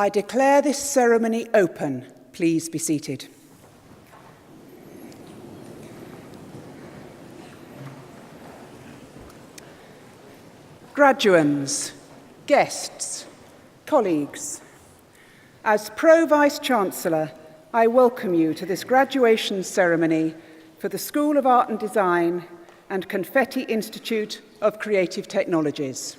I declare this ceremony open. Please be seated. Graduands, guests, colleagues, as Pro-Vice-Chancellor, I welcome you to this graduation ceremony for the School of Art and Design and Confetti Institute of Creative Technologies.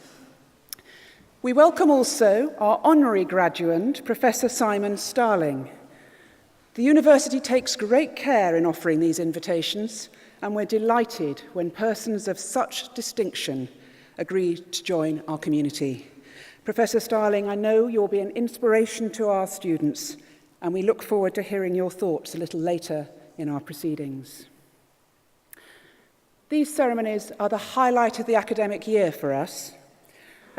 We welcome also our honorary graduand, Professor Simon Starling. The university takes great care in offering these invitations, and we're delighted when persons of such distinction agree to join our community. Professor Starling, I know you'll be an inspiration to our students, and we look forward to hearing your thoughts a little later in our proceedings. These ceremonies are the highlight of the academic year for us,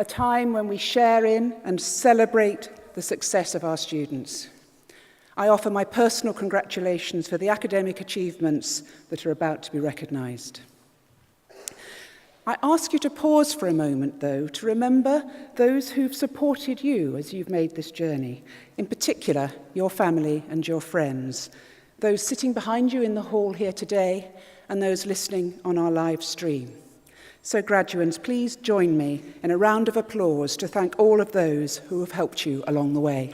a time when we share in and celebrate the success of our students. I offer my personal congratulations for the academic achievements that are about to be recognised. I ask you to pause for a moment, though, to remember those who've supported you as you've made this journey, in particular, your family and your friends, those sitting behind you in the hall here today, and those listening on our live stream. So, graduands, please join me in a round of applause to thank all of those who have helped you along the way.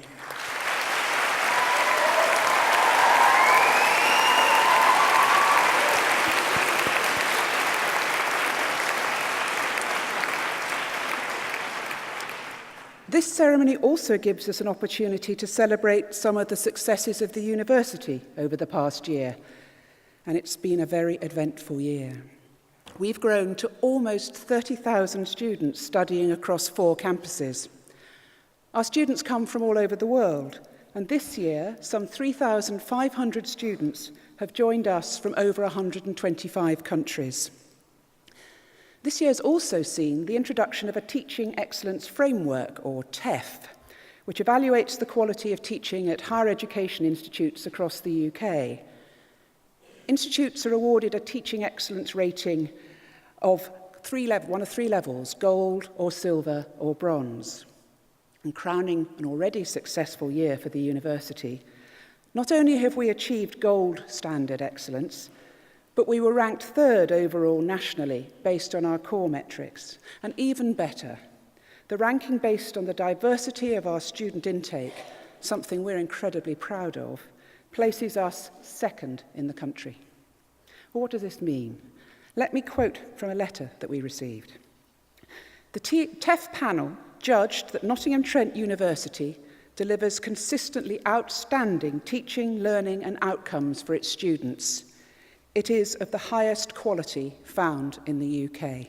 This ceremony also gives us an opportunity to celebrate some of the successes of the university over the past year, and it's been a very eventful year. We've grown to almost 30,000 students studying across 4 campuses. Our students come from all over the world, and this year, some 3,500 students have joined us from over 125 countries. This year has also seen the introduction of a Teaching Excellence Framework, or TEF, which evaluates the quality of teaching at higher education institutes across the UK. Institutes are awarded a Teaching Excellence rating of one of three levels, gold or silver or bronze. And crowning an already successful year for the university, not only have we achieved gold standard excellence, but we were ranked 3rd overall nationally based on our core metrics. And even better, the ranking based on the diversity of our student intake, something we're incredibly proud of, places us 2nd in the country. Well, what does this mean? Let me quote from a letter that we received. The TEF panel judged that Nottingham Trent University delivers consistently outstanding teaching, learning and outcomes for its students. It is of the highest quality found in the UK.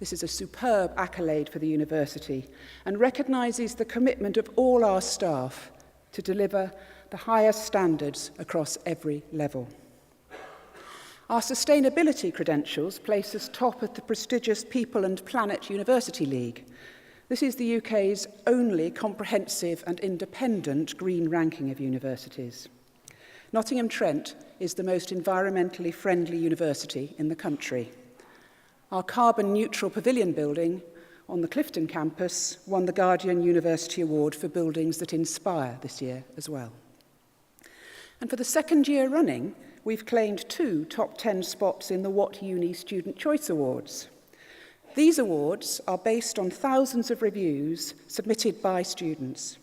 This is a superb accolade for the university and recognises the commitment of all our staff to deliver the highest standards across every level. Our sustainability credentials place us top of the prestigious People and Planet University League. This is the UK's only comprehensive and independent green ranking of universities. Nottingham Trent is the most environmentally friendly university in the country. Our carbon-neutral pavilion building on the Clifton campus won the Guardian University Award for Buildings That Inspire this year as well. And for the 2nd year running, we've claimed 2 top 10 spots in the What Uni Student Choice Awards. These awards are based on thousands of reviews submitted by students.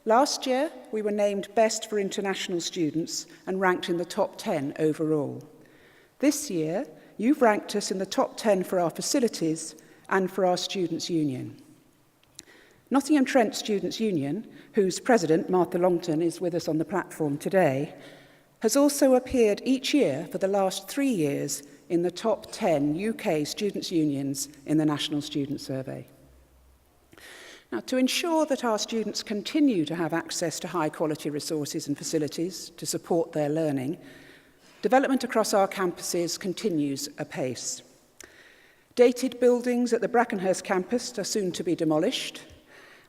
Last year, we were named Best for International Students and ranked in the top 10 overall. This year, you've ranked us in the top 10 for our facilities and for our Students' Union. Nottingham Trent Students' Union, whose president, Martha Longton, is with us on the platform today, has also appeared each year for the last 3 years in the top 10 UK students' unions in the National Student Survey. Now, to ensure that our students continue to have access to high-quality resources and facilities to support their learning, development across our campuses continues apace. Dated buildings at the Brackenhurst campus are soon to be demolished,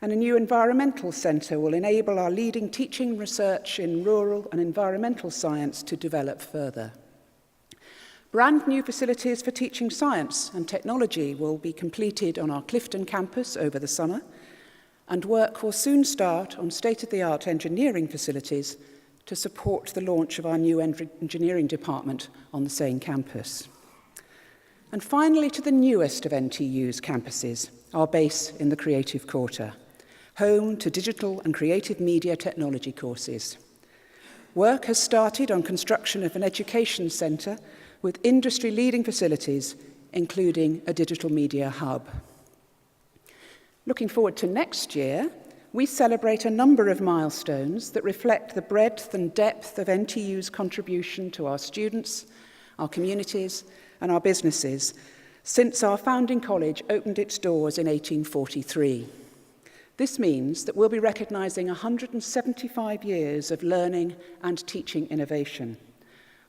and a new environmental centre will enable our leading teaching research in rural and environmental science to develop further. Brand new facilities for teaching science and technology will be completed on our Clifton campus over the summer, and work will soon start on state-of-the-art engineering facilities to support the launch of our new engineering department on the same campus. And finally, to the newest of NTU's campuses, our base in the Creative Quarter, home to digital and creative media technology courses. Work has started on construction of an education centre with industry-leading facilities, including a digital media hub. Looking forward to next year, we celebrate a number of milestones that reflect the breadth and depth of NTU's contribution to our students, our communities, and our businesses since our founding college opened its doors in 1843. This means that we'll be recognising 175 years of learning and teaching innovation,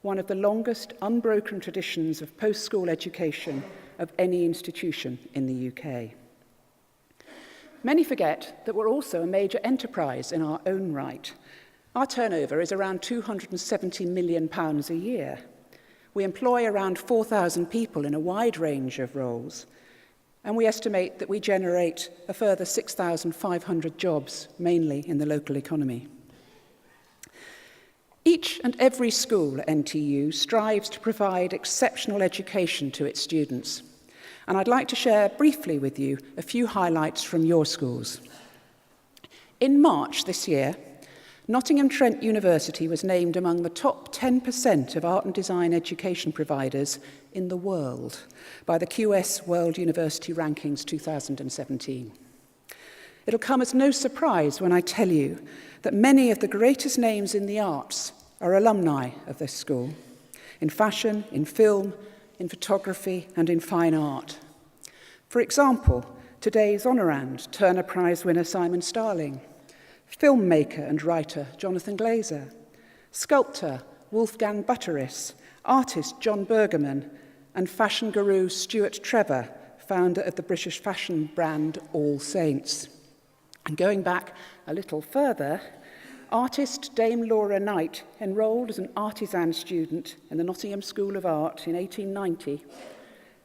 one of the longest unbroken traditions of post-school education of any institution in the UK. Many forget that we're also a major enterprise in our own right. Our turnover is around £270 million a year. We employ around 4,000 people in a wide range of roles, and we estimate that we generate a further 6,500 jobs, mainly in the local economy. Each and every school at NTU strives to provide exceptional education to its students, and I'd like to share briefly with you a few highlights from your schools. In March this year, Nottingham Trent University was named among the top 10% of art and design education providers in the world by the QS World University Rankings 2017. It'll come as no surprise when I tell you that many of the greatest names in the arts are alumni of this school, in fashion, in film, in photography, and in fine art. For example, today's honorand, Turner Prize winner Simon Starling, filmmaker and writer Jonathan Glazer, sculptor Wolfgang Butteris, artist John Bergerman, and fashion guru Stuart Trevor, founder of the British fashion brand All Saints. And going back a little further, artist Dame Laura Knight enrolled as an artisan student in the Nottingham School of Art in 1890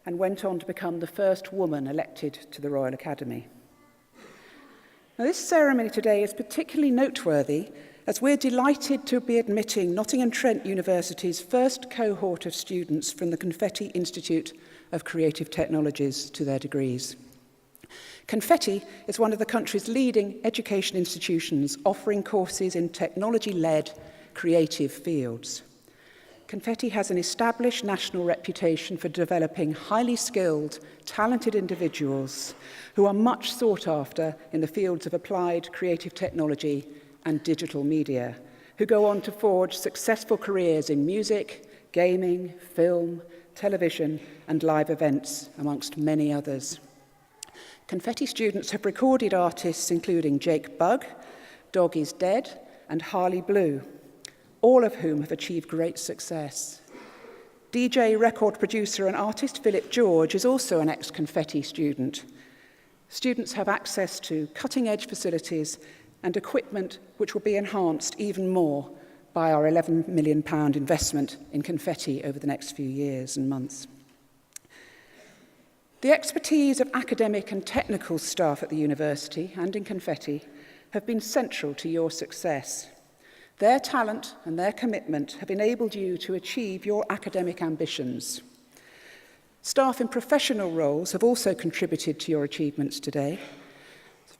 and went on to become the first woman elected to the Royal Academy. Now, this ceremony today is particularly noteworthy as we're delighted to be admitting Nottingham Trent University's first cohort of students from the Confetti Institute of Creative Technologies to their degrees. Confetti is one of the country's leading education institutions offering courses in technology-led creative fields. Confetti has an established national reputation for developing highly skilled, talented individuals who are much sought after in the fields of applied creative technology and digital media, who go on to forge successful careers in music, gaming, film, television, and live events, amongst many others. Confetti students have recorded artists including Jake Bugg, Dog Is Dead, and Harley Blue, all of whom have achieved great success. DJ, record producer, and artist Philip George is also an ex-Confetti student. Students have access to cutting-edge facilities and equipment which will be enhanced even more by our £11 million investment in Confetti over the next few years and months. The expertise of academic and technical staff at the university and in Confetti have been central to your success. Their talent and their commitment have enabled you to achieve your academic ambitions. Staff in professional roles have also contributed to your achievements today.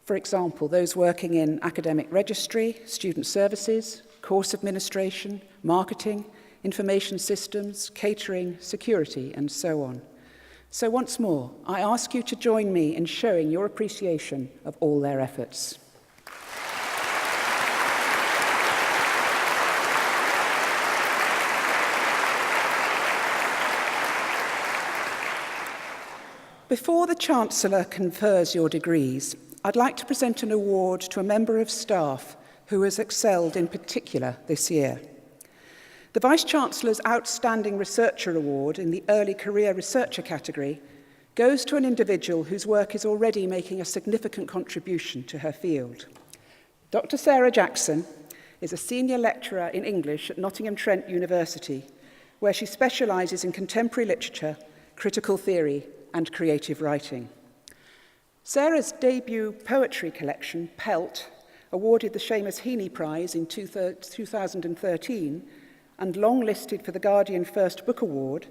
For example, those working in academic registry, student services, course administration, marketing, information systems, catering, security, and so on. So once more, I ask you to join me in showing your appreciation of all their efforts. Before the Chancellor confers your degrees, I'd like to present an award to a member of staff who has excelled in particular this year. The Vice-Chancellor's Outstanding Researcher Award in the Early Career Researcher category goes to an individual whose work is already making a significant contribution to her field. Dr. Sarah Jackson is a senior lecturer in English at Nottingham Trent University, where she specialises in contemporary literature, critical theory, and creative writing. Sarah's debut poetry collection, Pelt, awarded the Seamus Heaney Prize in 2013 and long-listed for the Guardian First Book Award,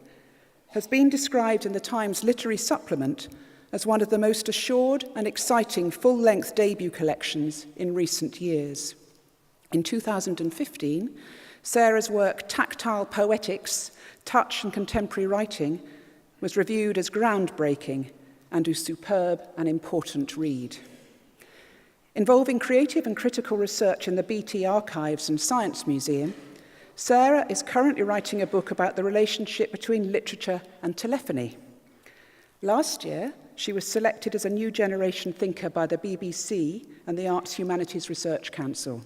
has been described in the Times Literary Supplement as one of the most assured and exciting full-length debut collections in recent years. In 2015, Sarah's work Tactile Poetics, Touch and Contemporary Writing was reviewed as groundbreaking and a superb and important read. Involving creative and critical research in the BT Archives and Science Museum, Sarah is currently writing a book about the relationship between literature and telephony. Last year, she was selected as a new generation thinker by the BBC and the Arts Humanities Research Council.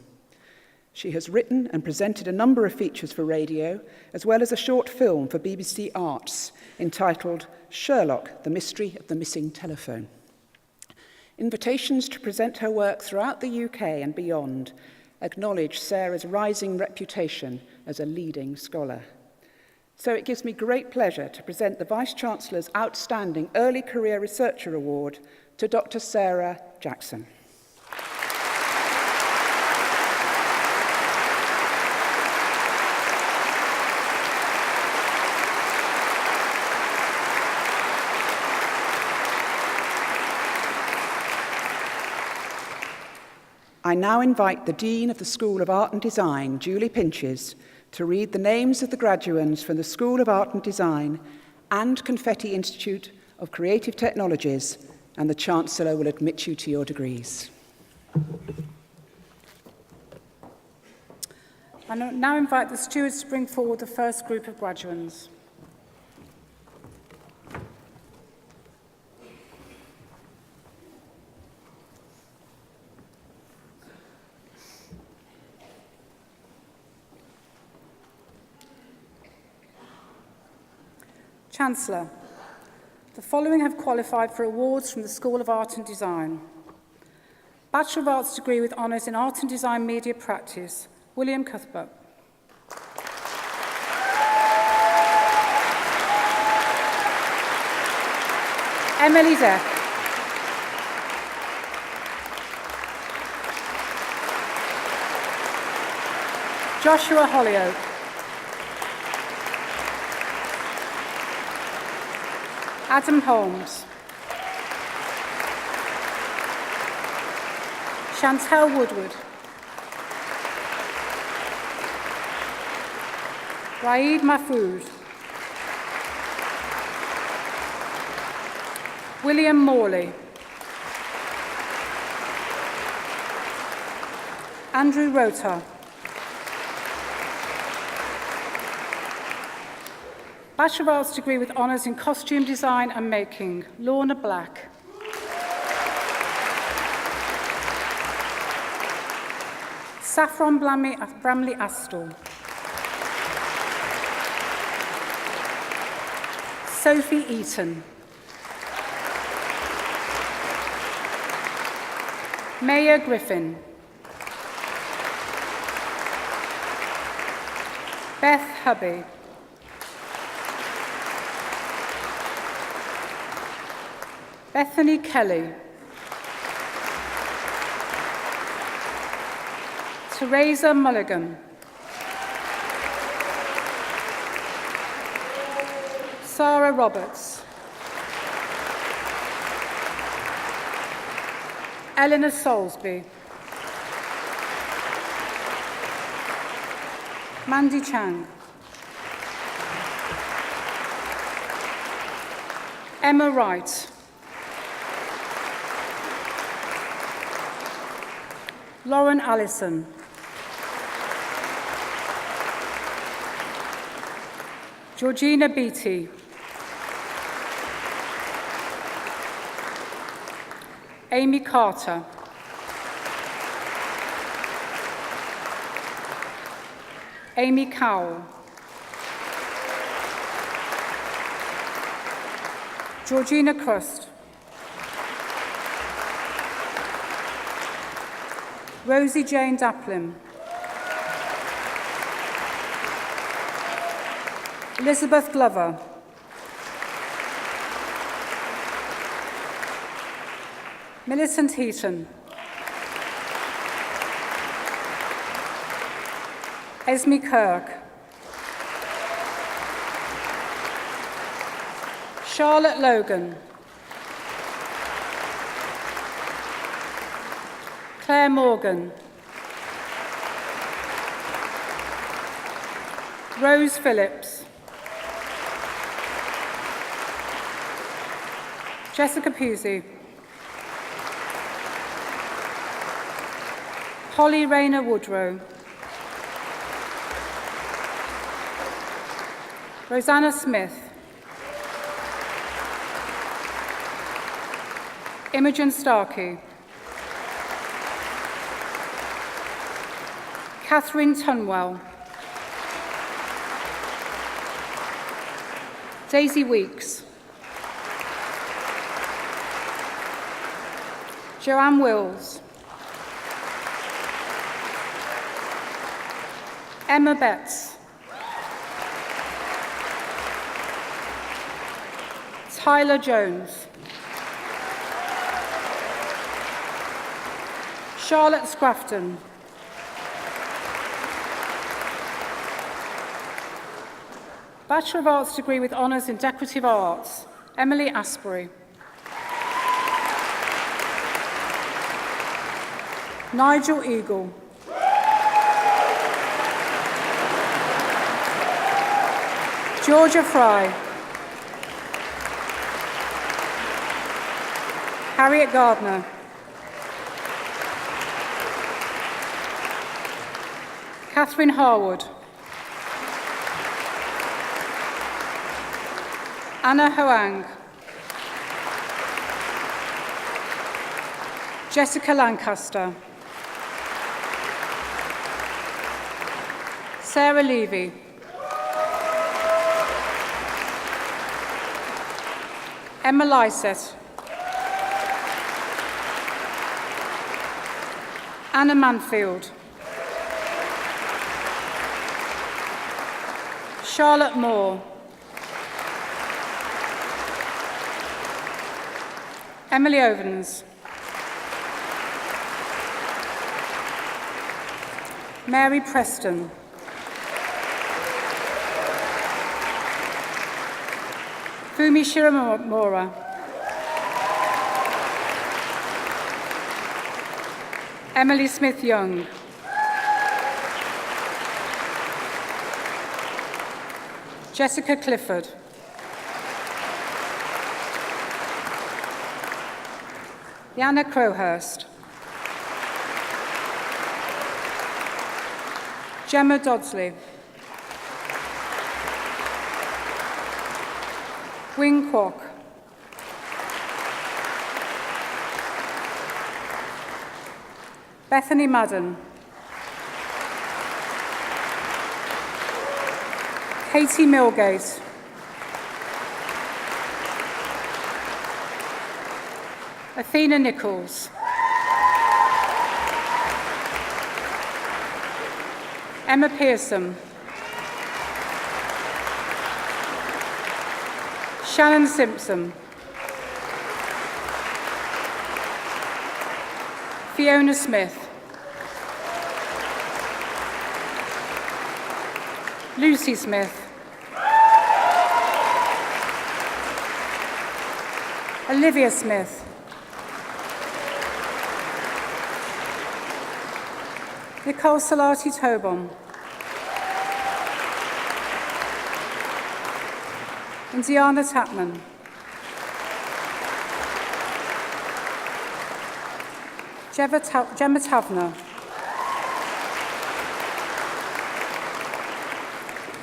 She has written and presented a number of features for radio, as well as a short film for BBC Arts entitled Sherlock, the Mystery of the Missing Telephone. Invitations to present her work throughout the UK and beyond acknowledge Sarah's rising reputation as a leading scholar. So it gives me great pleasure to present the Vice-Chancellor's Outstanding Early Career Researcher Award to Dr. Sarah Jackson. I now invite the Dean of the School of Art and Design, Julie Pinches, to read the names of the graduands from the School of Art and Design and Confetti Institute of Creative Technologies, and the Chancellor will admit you to your degrees. I now invite the stewards to bring forward the first group of graduands. Chancellor, the following have qualified for awards from the School of Art and Design. Bachelor of Arts degree with honours in Art and Design Media Practice, William Cuthbert. Emily Deck. Joshua Hollyoak. Adam Holmes. Chantel Woodward. Raeed Mahfood. William Morley. Andrew Rota. Bachelor of Arts degree with honours in Costume Design and Making, Lorna Black. Saffron Bramley Astle. Sophie Eaton. Maya Griffin. Beth Hubby. Bethany Kelly. Teresa Mulligan. Sarah Roberts. Eleanor Soulsby. Mandy Chang. Emma Wright. Lauren Allison. Georgina Beattie. Amy Carter. Amy Cowell. Georgina Crust. Rosie Jane Daplin. Elizabeth Glover. Millicent Heaton. Esme Kirk. Charlotte Logan. Claire Morgan. Rose Phillips. Jessica Pusey. Holly Rayner Woodrow. Rosanna Smith. Imogen Starkey. Catherine Tunwell. Daisy Weeks. Joanne Wills. Emma Betts. Tyler Jones. Charlotte Scrafton. Bachelor of Arts degree with honours in Decorative Arts, Emily Asprey. Nigel Eagle. Georgia Fry. Harriet Gardner. Catherine Harwood. Anna Hoang. Jessica Lancaster. Sarah Levy. Emma Lysett. Anna Manfield. Charlotte Moore. Emily Ovens. Mary Preston. Fumi Shiramura. Emily Smith-Young. Jessica Clifford. Yana Crowhurst. Gemma Dodsley. Wing Kwok. Bethany Madden. Katie Milgate. Athena Nichols. Emma Pearson. Shannon Simpson. Fiona Smith. Lucy Smith. Olivia Smith. Nicole Salati Tobon. Indiana Tapman. Gemma Tavner.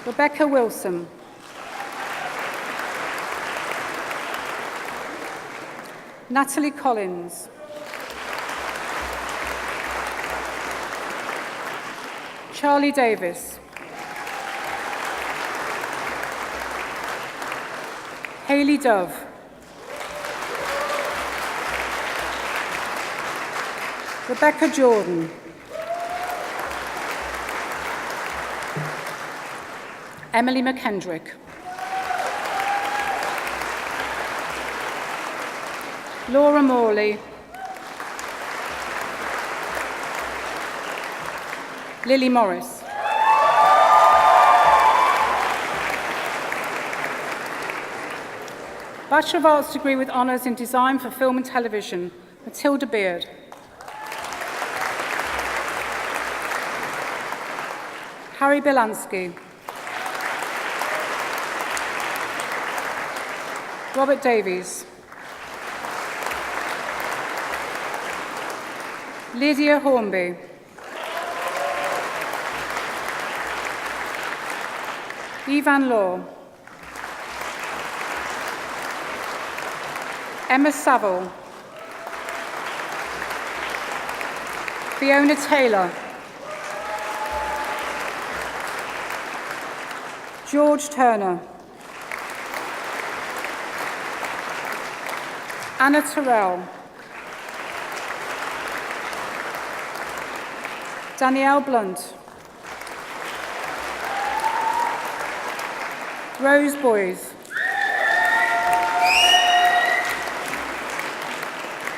Rebecca Wilson. Natalie Collins. Charlie Davis. Hayley Dove. Rebecca Jordan. Emily McKendrick. Laura Morley. Lily Morris. Bachelor of Arts degree with honours in Design for Film and Television, Matilda Beard. Harry Bilansky. Robert Davies. Lydia Hornby. Evan Law. Emma Saville. Fiona Taylor. George Turner. Anna Terrell. Danielle Blunt. Rose Boys.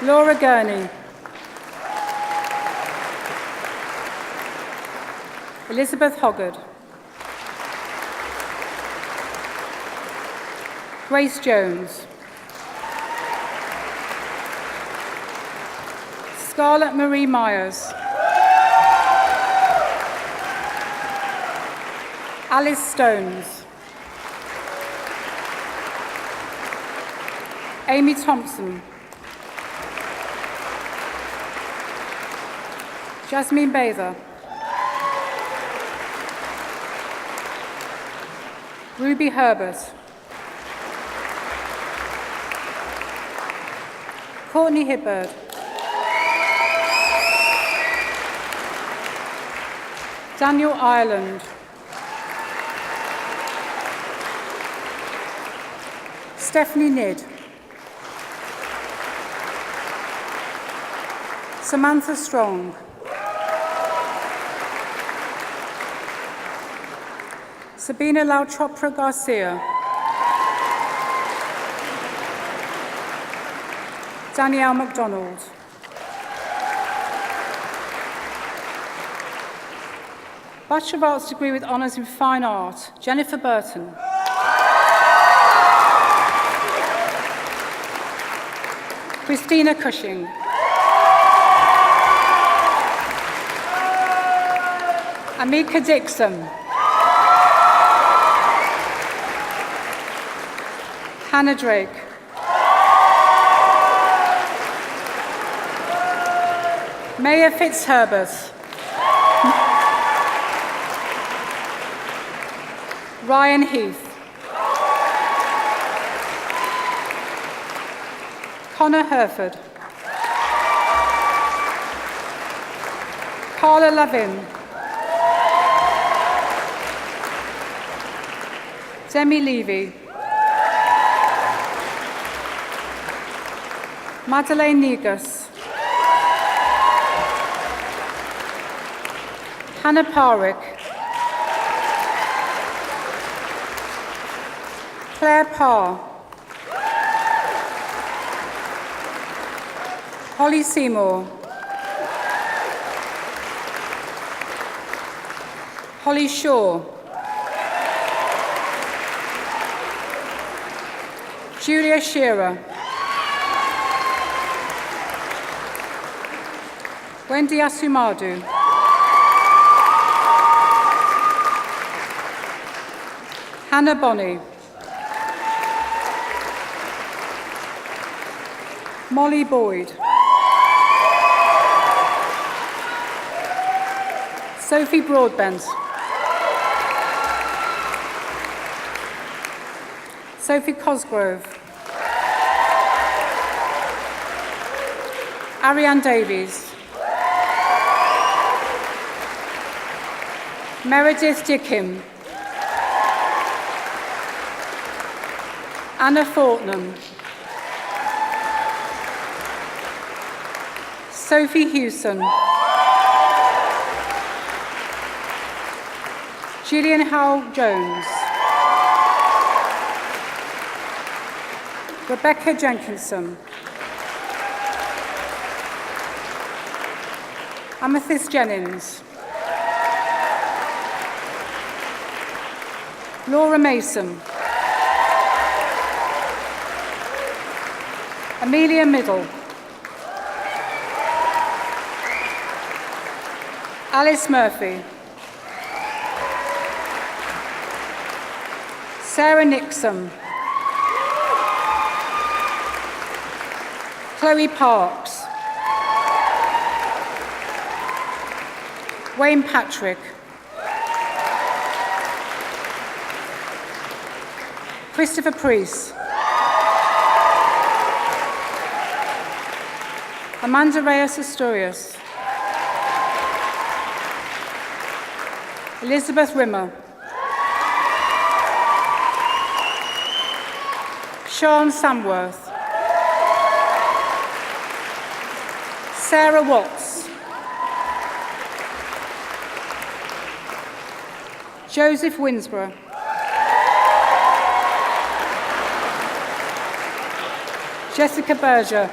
Laura Gurney. Elizabeth Hoggard. Grace Jones. Scarlett Marie Myers. Alice Stones. Amy Thompson. Jasmine Bather. Ruby Herbert. Courtney Hibberd. Daniel Ireland. Stephanie Nidd. Samantha Strong. Sabina Lau Chopra Garcia. Danielle MacDonald. Bachelor of Arts degree with honours in Fine Art, Jennifer Burton. Christina Cushing. Amika Dixon. Hannah Drake. Maya Fitzherbert. Ryan Heath. Connor Herford. Carla Lavin. Demi Levy. Madeleine Negus. Hannah Parrick. Claire Parr. Holly Seymour. Holly Shaw. Julia Shearer. Wendy Asumadu. Hannah Bonney. Molly Boyd. Sophie Broadbent. Sophie Cosgrove. Ariane Davies. Meredith Dickham. Anna Fortnum. Sophie Hewson. Gillian Howell-Jones. Rebecca Jenkinson. Amethyst Jennings. Laura Mason. Amelia Middle. Alice Murphy. Sarah Nixon. Chloe Parks. Wayne Patrick. Christopher Priest. Amanda Reyes Asturias. Elizabeth Rimmer. Sean Samworth. Sarah Watts. Joseph Winsborough. Jessica Berger.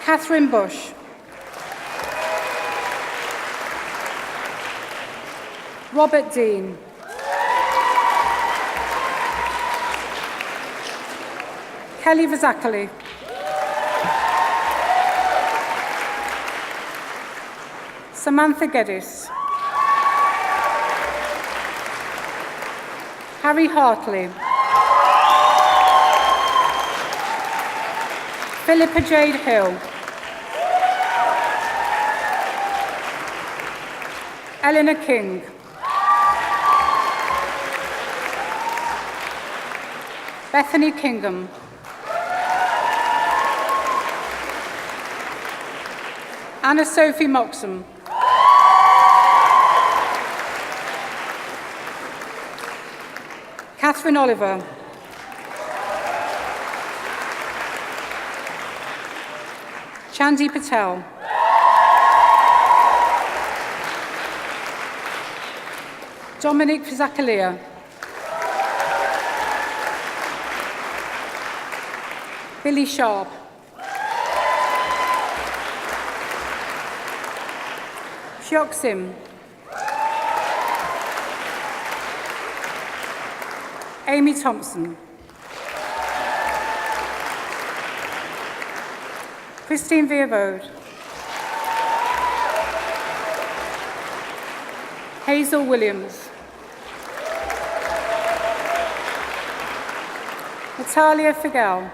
Catherine Bush. Robert Dean. Kelly Vazakali. Samantha Geddes. Harry Hartley. Philippa Jade Hill. Eleanor King. Bethany Kingham. Anna Sophie Moxham. Catherine Oliver. Chandi Patel. Dominic Zakalia. Billy Sharp. Shiok Sim. Amy Thompson. Christine Viavode. Hazel Williams. Natalia Figel.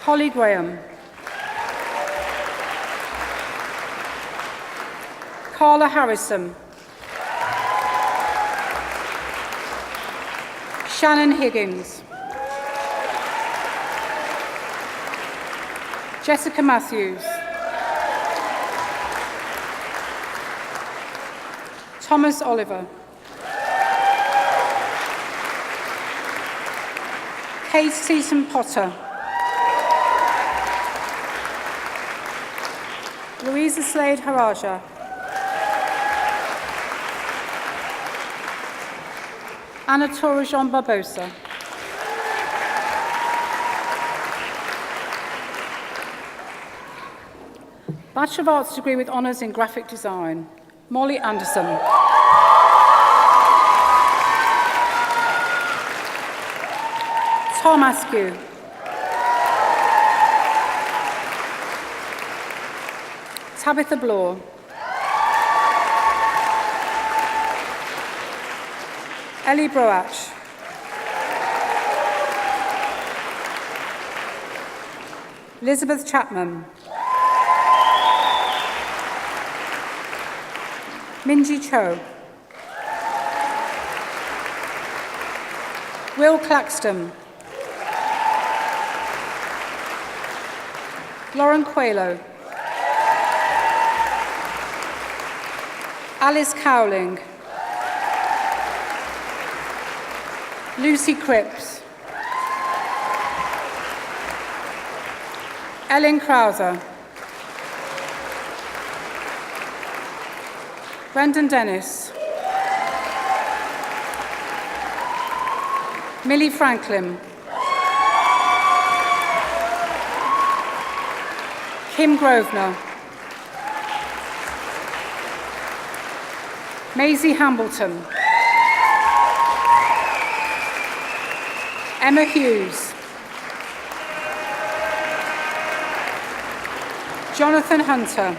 Holly Graham. Carla Harrison. Shannon Higgins. Jessica Matthews. Thomas Oliver. Kate Seaton Potter. Louisa Slade Haraja. Anatora Jean Barbosa. Bachelor of Arts degree with honours in graphic design. Molly Anderson. Tom Askew. Tabitha Bloor. Ellie Broach. Elizabeth Chapman. Minji Cho. Will Claxton. Lauren Coelho. Alice Cowling. Lucy Cripps. Ellen Krauser. Brendan Dennis. Millie Franklin. Kim Grosvenor. Maisie Hambleton. Emma Hughes. Jonathan Hunter.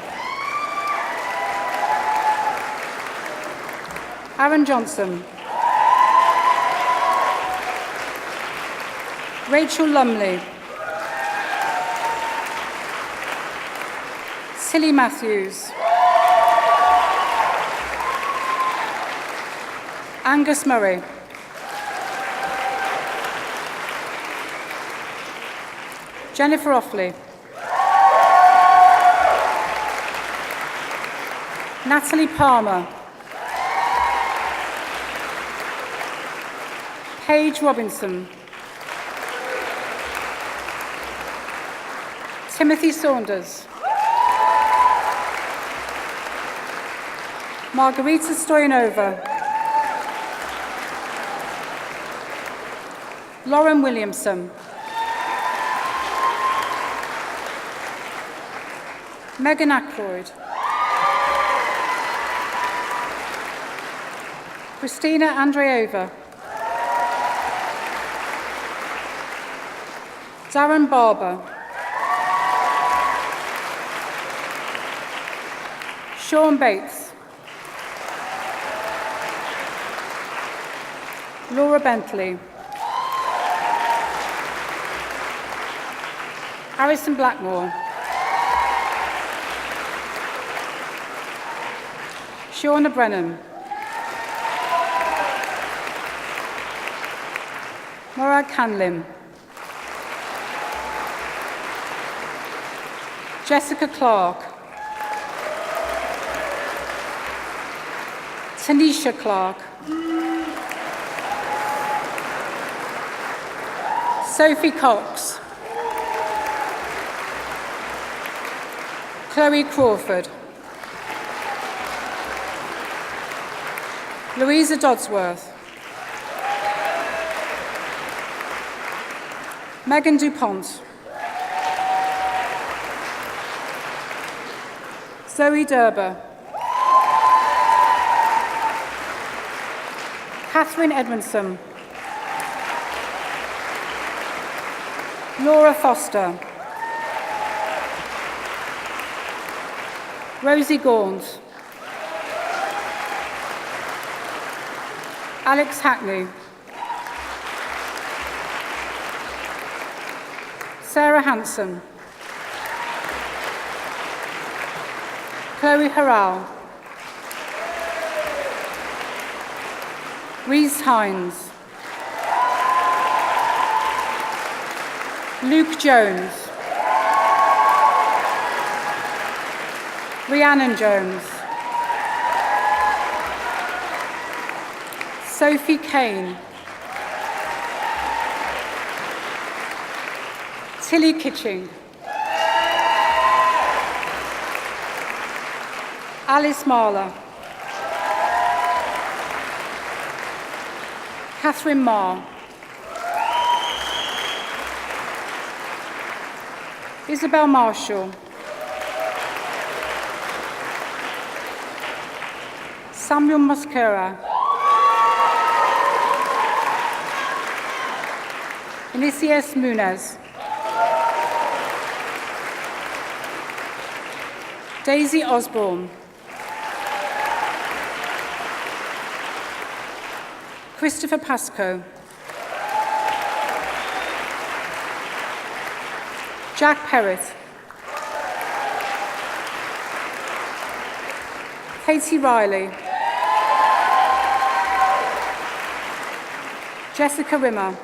Aaron Johnson. Rachel Lumley. Tilly Matthews. Angus Murray. Jennifer Offley. Natalie Palmer. Paige Robinson. Timothy Saunders. Margarita Stoyanova. Lauren Williamson. Megan Ackroyd. Christina Andreeva. Darren Barber. Sean Bates. Laura Bentley. Harrison Blackmore. Shauna Brennan. Morag Canlin. Jessica Clark. Tanisha Clark. Sophie Cox. Chloe Crawford. Louisa Dodsworth. Megan DuPont. Zoe Derber. Catherine Edmondson. Laura Foster. Rosie Gaunt. Alex Hackney. Sarah Hanson. Chloe Harrell. Reese Hines. Luke Jones. Rhiannon Jones. Sophie Kane. Tilly Kitching. Alice Marler. Catherine Marr. Isabel Marshall. Samuel Mosquera. Inicias Munez. Daisy Osborne. Christopher Pascoe. Jack Perrott. Katie Riley. Jessica Rimmer.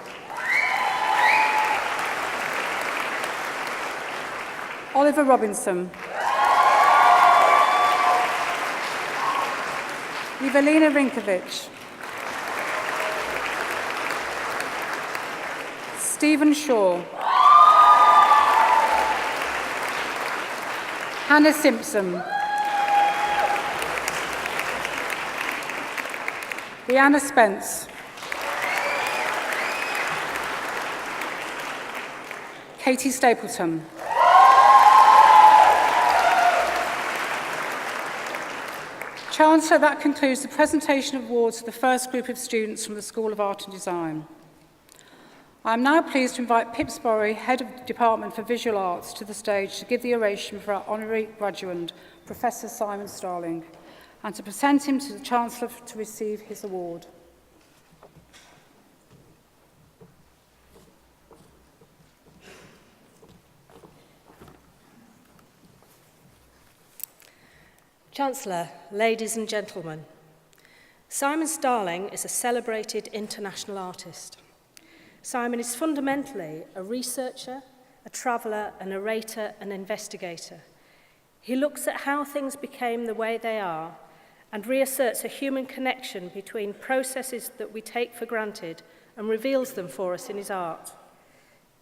Oliver Robinson. Evelina Rinkovich. Stephen Shaw. Hannah Simpson. Brianna Spence. Katie Stapleton. Chancellor, that concludes the presentation of awards to the first group of students from the School of Art and Design. I am now pleased to invite Pipsbury, Head of the Department for Visual Arts, to the stage to give the oration for our honorary graduate, Professor Simon Starling, and to present him to the Chancellor to receive his award. Chancellor, ladies and gentlemen, Simon Starling is a celebrated international artist. Simon is fundamentally a researcher, a traveller, a narrator, and investigator. He looks at how things became the way they are and reasserts a human connection between processes that we take for granted and reveals them for us in his art.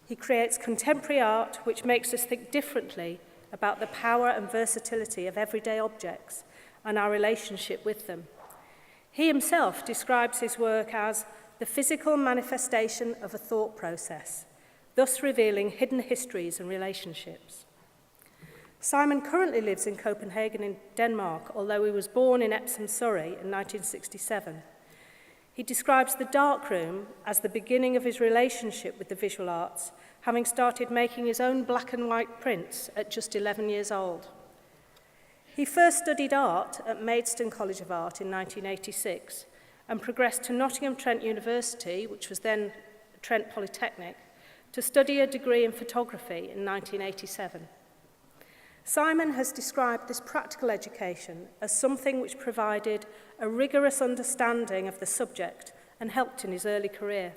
He creates contemporary art which makes us think differently about the power and versatility of everyday objects and our relationship with them. He himself describes his work as the physical manifestation of a thought process, thus revealing hidden histories and relationships. Simon currently lives in Copenhagen in Denmark, although he was born in Epsom, Surrey in 1967. He describes the darkroom as the beginning of his relationship with the visual arts, having started making his own black and white prints at just 11 years old. He first studied art at Maidstone College of Art in 1986 and progressed to Nottingham Trent University, which was then Trent Polytechnic, to study a degree in photography in 1987. Simon has described this practical education as something which provided a rigorous understanding of the subject and helped in his early career.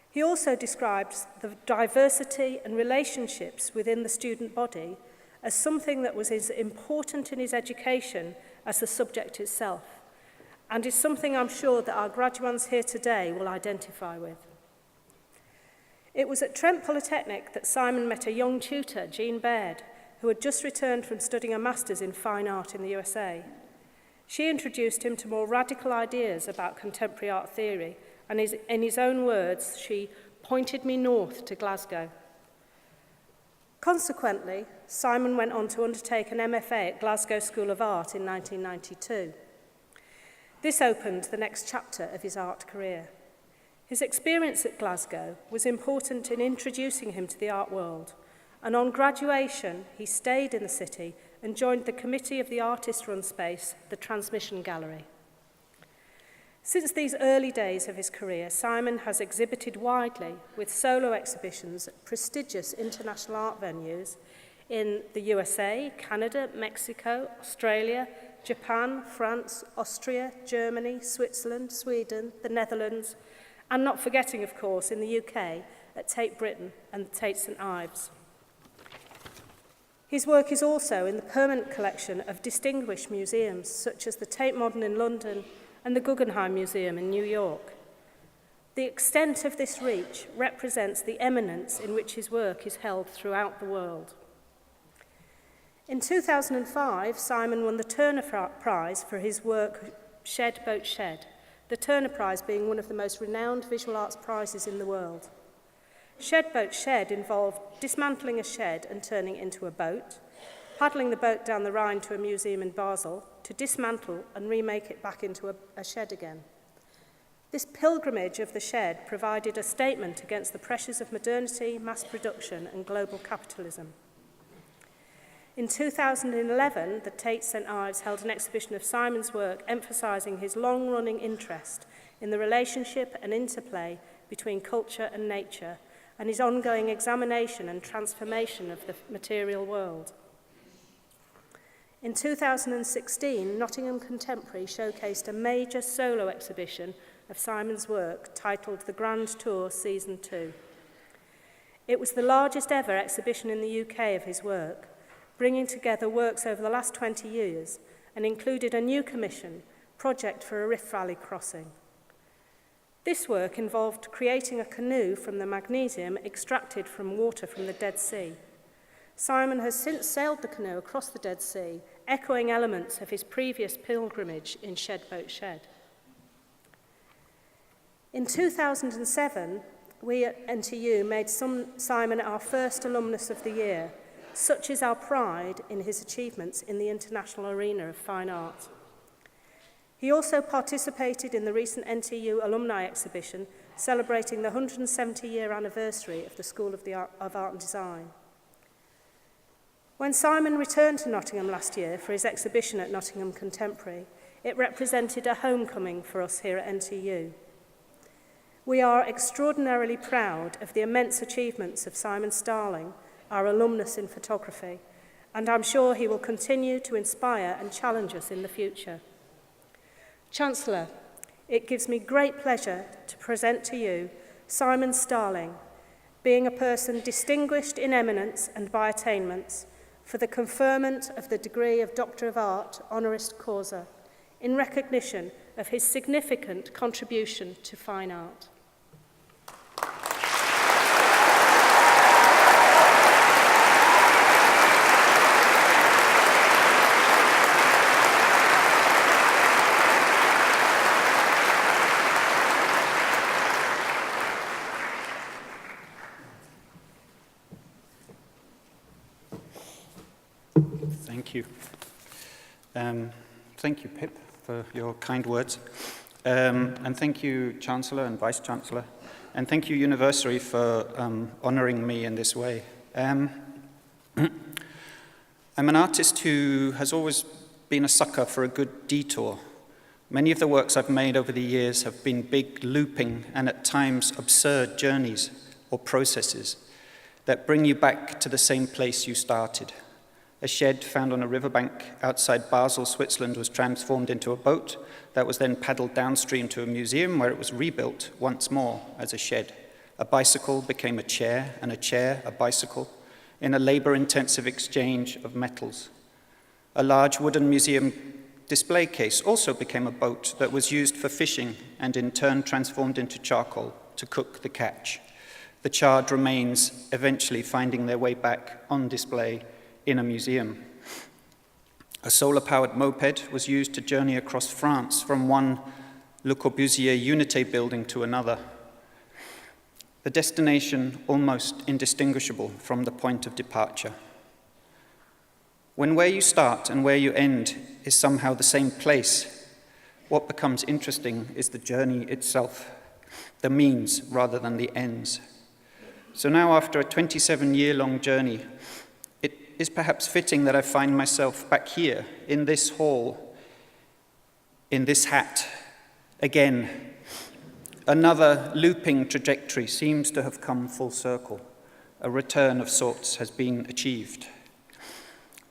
He also describes the diversity and relationships within the student body as something that was as important in his education as the subject itself, and is something I'm sure that our graduates here today will identify with. It was at Trent Polytechnic that Simon met a young tutor, Jean Baird, who had just returned from studying a master's in fine art in the USA. She introduced him to more radical ideas about contemporary art theory, and in his own words, she pointed me north to Glasgow. Consequently, Simon went on to undertake an MFA at Glasgow School of Art in 1992. This opened the next chapter of his art career. His experience at Glasgow was important in introducing him to the art world, and on graduation, he stayed in the city and joined the committee of the artist-run space, the Transmission Gallery. Since these early days of his career, Simon has exhibited widely with solo exhibitions at prestigious international art venues in the USA, Canada, Mexico, Australia, Japan, France, Austria, Germany, Switzerland, Sweden, the Netherlands, and not forgetting, of course, in the UK at Tate Britain and Tate St Ives. His work is also in the permanent collection of distinguished museums such as the Tate Modern in London and the Guggenheim Museum in New York. The extent of this reach represents the eminence in which his work is held throughout the world. In 2005, Simon won the Turner Prize for his work Shed Boat Shed, the Turner Prize being one of the most renowned visual arts prizes in the world. Shed Boat Shed involved dismantling a shed and turning it into a boat, paddling the boat down the Rhine to a museum in Basel, to dismantle and remake it back into a shed again. This pilgrimage of the shed provided a statement against the pressures of modernity, mass production, and global capitalism. In 2011, the Tate St Ives held an exhibition of Simon's work emphasising his long-running interest in the relationship and interplay between culture and nature, and his ongoing examination and transformation of the material world. In 2016, Nottingham Contemporary showcased a major solo exhibition of Simon's work titled The Grand Tour Season 2. It was the largest ever exhibition in the UK of his work, bringing together works over the last 20 years and included a new commission, Project for a Rift Valley Crossing. This work involved creating a canoe from the magnesium extracted from water from the Dead Sea. Simon has since sailed the canoe across the Dead Sea, echoing elements of his previous pilgrimage in Shed Boat Shed. In 2007, we at NTU made Simon our first alumnus of the year such is our pride in his achievements in the international arena of fine art. He also participated in the recent NTU alumni exhibition celebrating the 170-year anniversary of the School of Art and Design. When Simon returned to Nottingham last year for his exhibition at Nottingham Contemporary, it represented a homecoming for us here at NTU. We are extraordinarily proud of the immense achievements of Simon Starling, our alumnus in photography, and I'm sure he will continue to inspire and challenge us in the future. Chancellor, it gives me great pleasure to present to you Simon Starling, being a person distinguished in eminence and by attainments, for the conferment of the degree of Doctor of Art, honoris causa, in recognition of his significant contribution to fine art. Thank you. Thank you, Pip, for your kind words. And thank you, Chancellor and Vice-Chancellor. And thank you, University, for honouring me in this way. I'm an artist who has always been a sucker for a good detour. Many of the works I've made over the years have been big, looping, and at times absurd journeys or processes that bring you back to the same place you started. A shed found on a riverbank outside Basel, Switzerland, was transformed into a boat that was then paddled downstream to a museum where it was rebuilt once more as a shed. A bicycle became a chair, and a chair a bicycle, in a labor-intensive exchange of metals. A large wooden museum display case also became a boat that was used for fishing and in turn transformed into charcoal to cook the catch. The charred remains eventually finding their way back on display in a museum. A solar-powered moped was used to journey across France from one Le Corbusier Unité building to another. The destination almost indistinguishable from the point of departure. When where you start and where you end is somehow the same place, what becomes interesting is the journey itself, the means rather than the ends. So now, after a 27-year-long journey, it is perhaps fitting that I find myself back here, in this hall, in this hat, again. Another looping trajectory seems to have come full circle. A return of sorts has been achieved.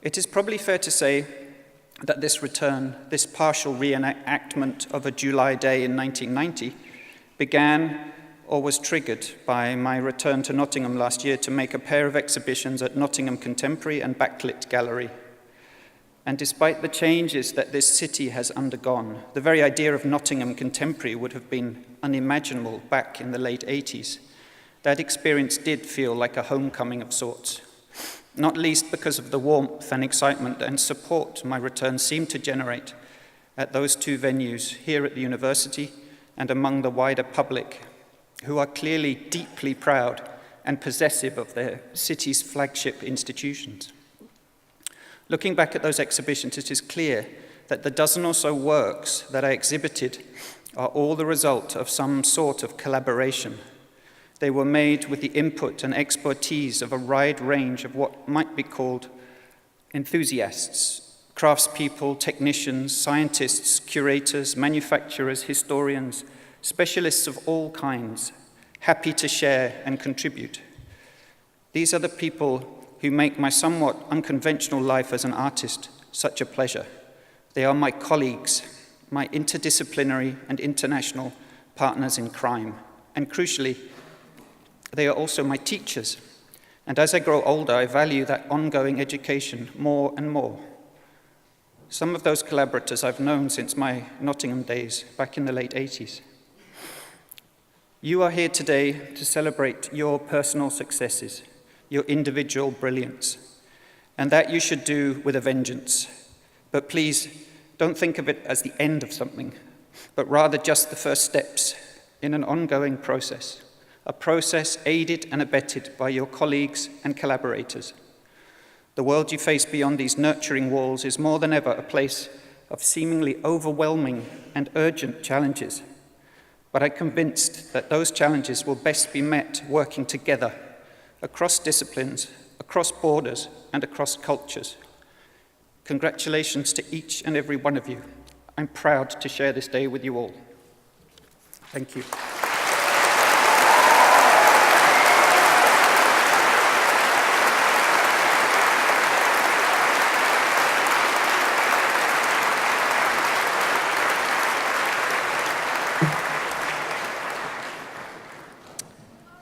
It is probably fair to say that this return, this partial reenactment of a July day in 1990, began or was triggered by my return to Nottingham last year to make a pair of exhibitions at Nottingham Contemporary and Backlit Gallery. And despite the changes that this city has undergone, the very idea of Nottingham Contemporary would have been unimaginable back in the late 80s. That experience did feel like a homecoming of sorts, not least because of the warmth and excitement and support my return seemed to generate at those two venues, here at the university and among the wider public, who are clearly deeply proud and possessive of their city's flagship institutions. Looking back at those exhibitions, it is clear that the dozen or so works that I exhibited are all the result of some sort of collaboration. They were made with the input and expertise of a wide range of what might be called enthusiasts, craftspeople, technicians, scientists, curators, manufacturers, historians, specialists of all kinds, happy to share and contribute. These are the people who make my somewhat unconventional life as an artist such a pleasure. They are my colleagues, my interdisciplinary and international partners in crime, and crucially, they are also my teachers. And as I grow older, I value that ongoing education more and more. Some of those collaborators I've known since my Nottingham days back in the late 80s. You are here today to celebrate your personal successes, your individual brilliance, and that you should do with a vengeance. But please, don't think of it as the end of something, but rather just the first steps in an ongoing process, a process aided and abetted by your colleagues and collaborators. The world you face beyond these nurturing walls is more than ever a place of seemingly overwhelming and urgent challenges. But I'm convinced that those challenges will best be met working together across disciplines, across borders, and across cultures. Congratulations to each and every one of you. I'm proud to share this day with you all. Thank you.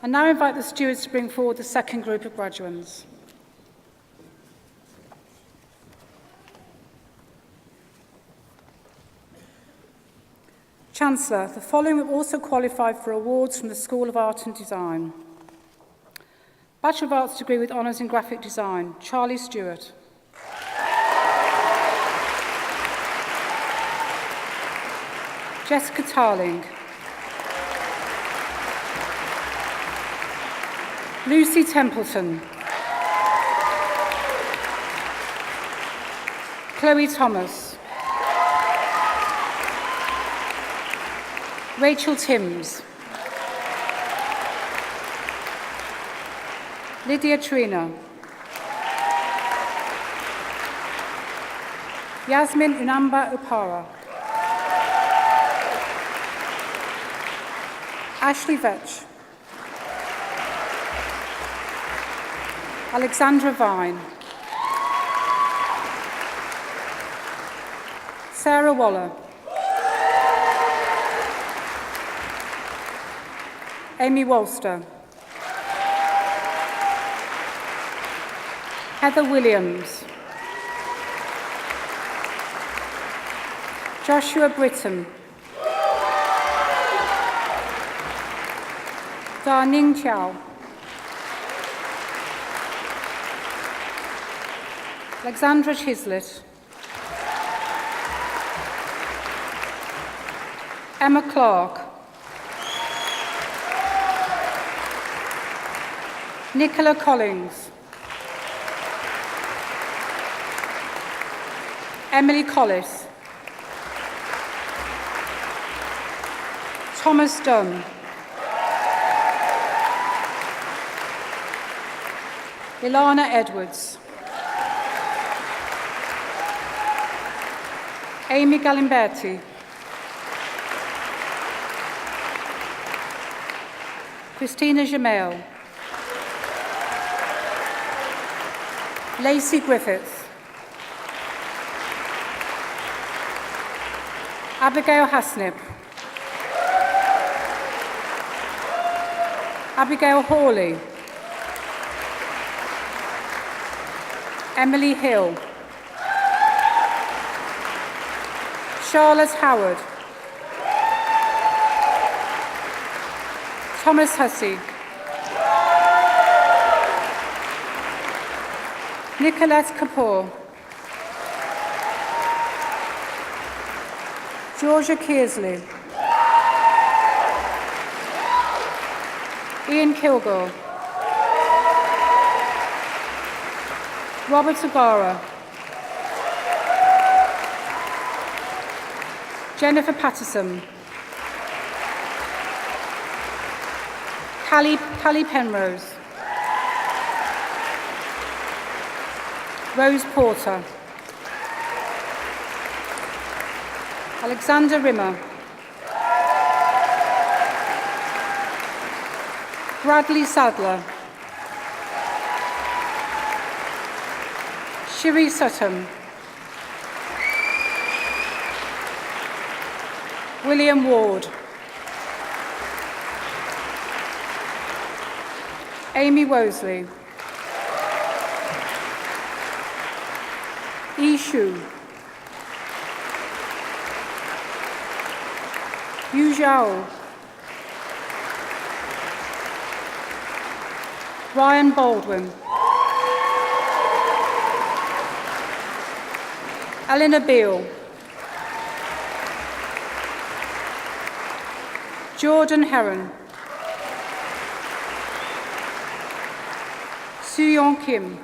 I now invite the stewards to bring forward the second group of graduates. Chancellor, the following have also qualified for awards from the School of Art and Design. Bachelor of Arts degree with honours in graphic design, Charlie Stewart. Jessica Tarling. Lucy Templeton. Chloe Thomas. Rachel Timms. Lydia Trina. Yasmin Unamba Upara. Ashley Vetch. Alexandra Vine. Sarah Waller. Amy Wolster. Heather Williams. Joshua Britton. Da Ning Chiao. Alexandra Chislett. Emma Clark. Nicola Collins. Emily Collis. Thomas Dunn. Ilana Edwards. Amy Galimberti. Christina Jamel. Lacey Griffiths. Abigail Hasnip. Abigail Hawley. Emily Hill. Charlotte Howard. Thomas Hussey. Nicolette Kapoor. Georgia Kearsley. Ian Kilgore. Robert Agara. Jennifer Patterson. Callie Penrose. Rose Porter. Alexander Rimmer. Bradley Sadler. Shiri Sutton. William Ward. Amy Wosley. Yi Shu. Yu Zhao. Ryan Baldwin. Eleanor Beale. Jordan Heron. Soo-Yeon Kim.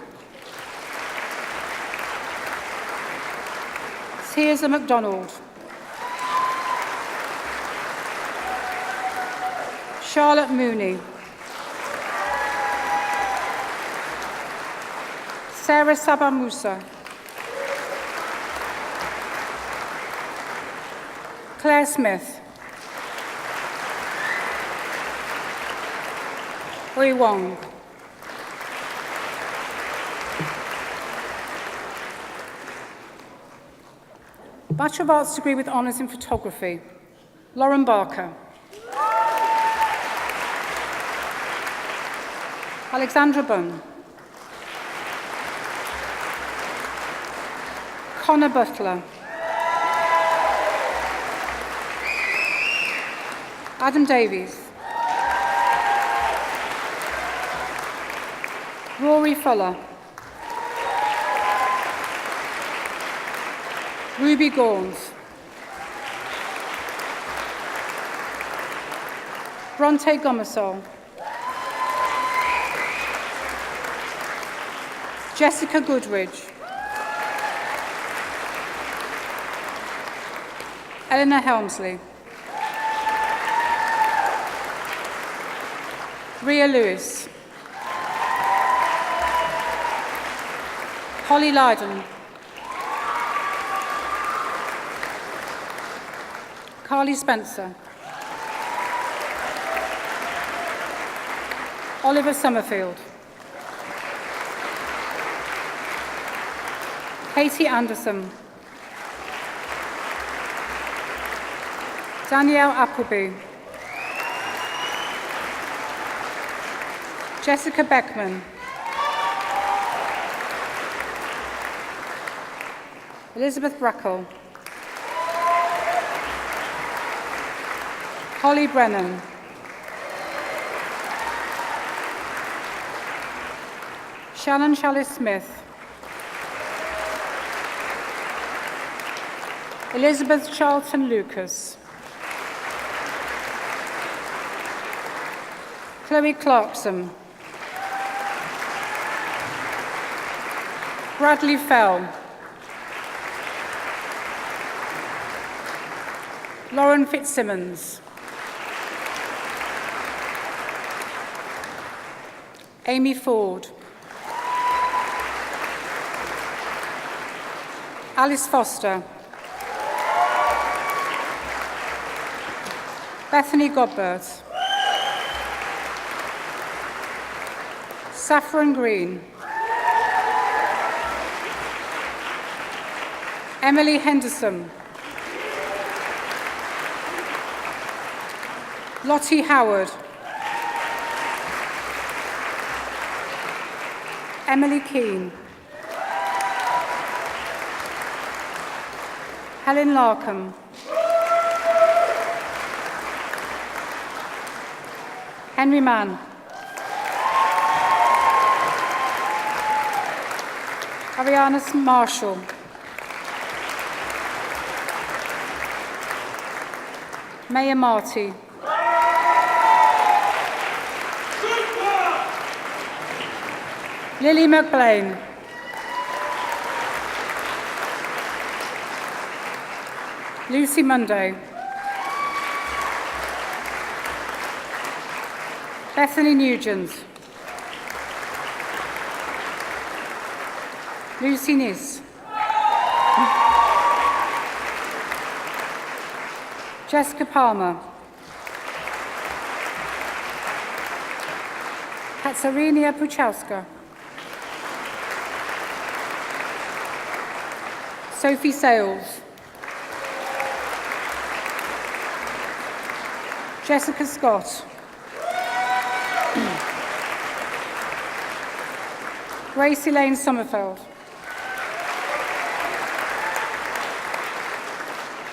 Tiers MacDonald, Charlotte Mooney, Sarah Sabah Musa, Claire Smith, Hui Wong, Bachelor of Arts degree with honours in photography, Lauren Barker, Alexandra Bunn, Connor Butler, Adam Davies, Rory Fuller, Ruby Gauns, Bronte Gomersol, Jessica Goodridge, Eleanor Helmsley, Ria Lewis, Holly Lydon, Carly Spencer, Oliver Summerfield, Katie Anderson, Danielle Appleby, Jessica Beckman, Elizabeth Brackle, Holly Brennan, Shannon Chalice Smith, Elizabeth Charlton Lucas, Chloe Clarkson, Bradley Fell, Lauren Fitzsimmons, Amy Ford, Alice Foster, Bethany Godbert, Saffron Green, Emily Henderson, Lottie Howard, Emily Keane, Helen Larkham, Henry Mann, Ariana Marshall, Maya Marty, Lily McBlain, Lucy Munday, Bethany Nugent, Lucy Nis, Jessica Palmer, Katsarinia Puchowska, Sophie Sales, Jessica Scott, Grace Elaine Sommerfeld,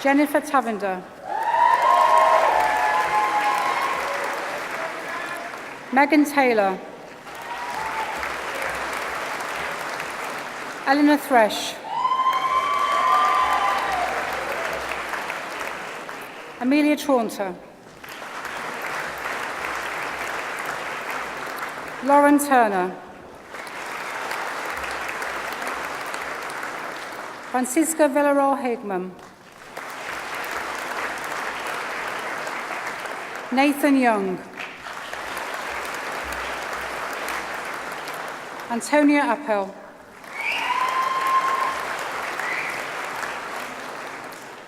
Jennifer Tavinder, Megan Taylor, Eleanor Thresh, Amelia Traunter, Lauren Turner, Francisca Villarreal-Higman, Nathan Young, Antonia Appel,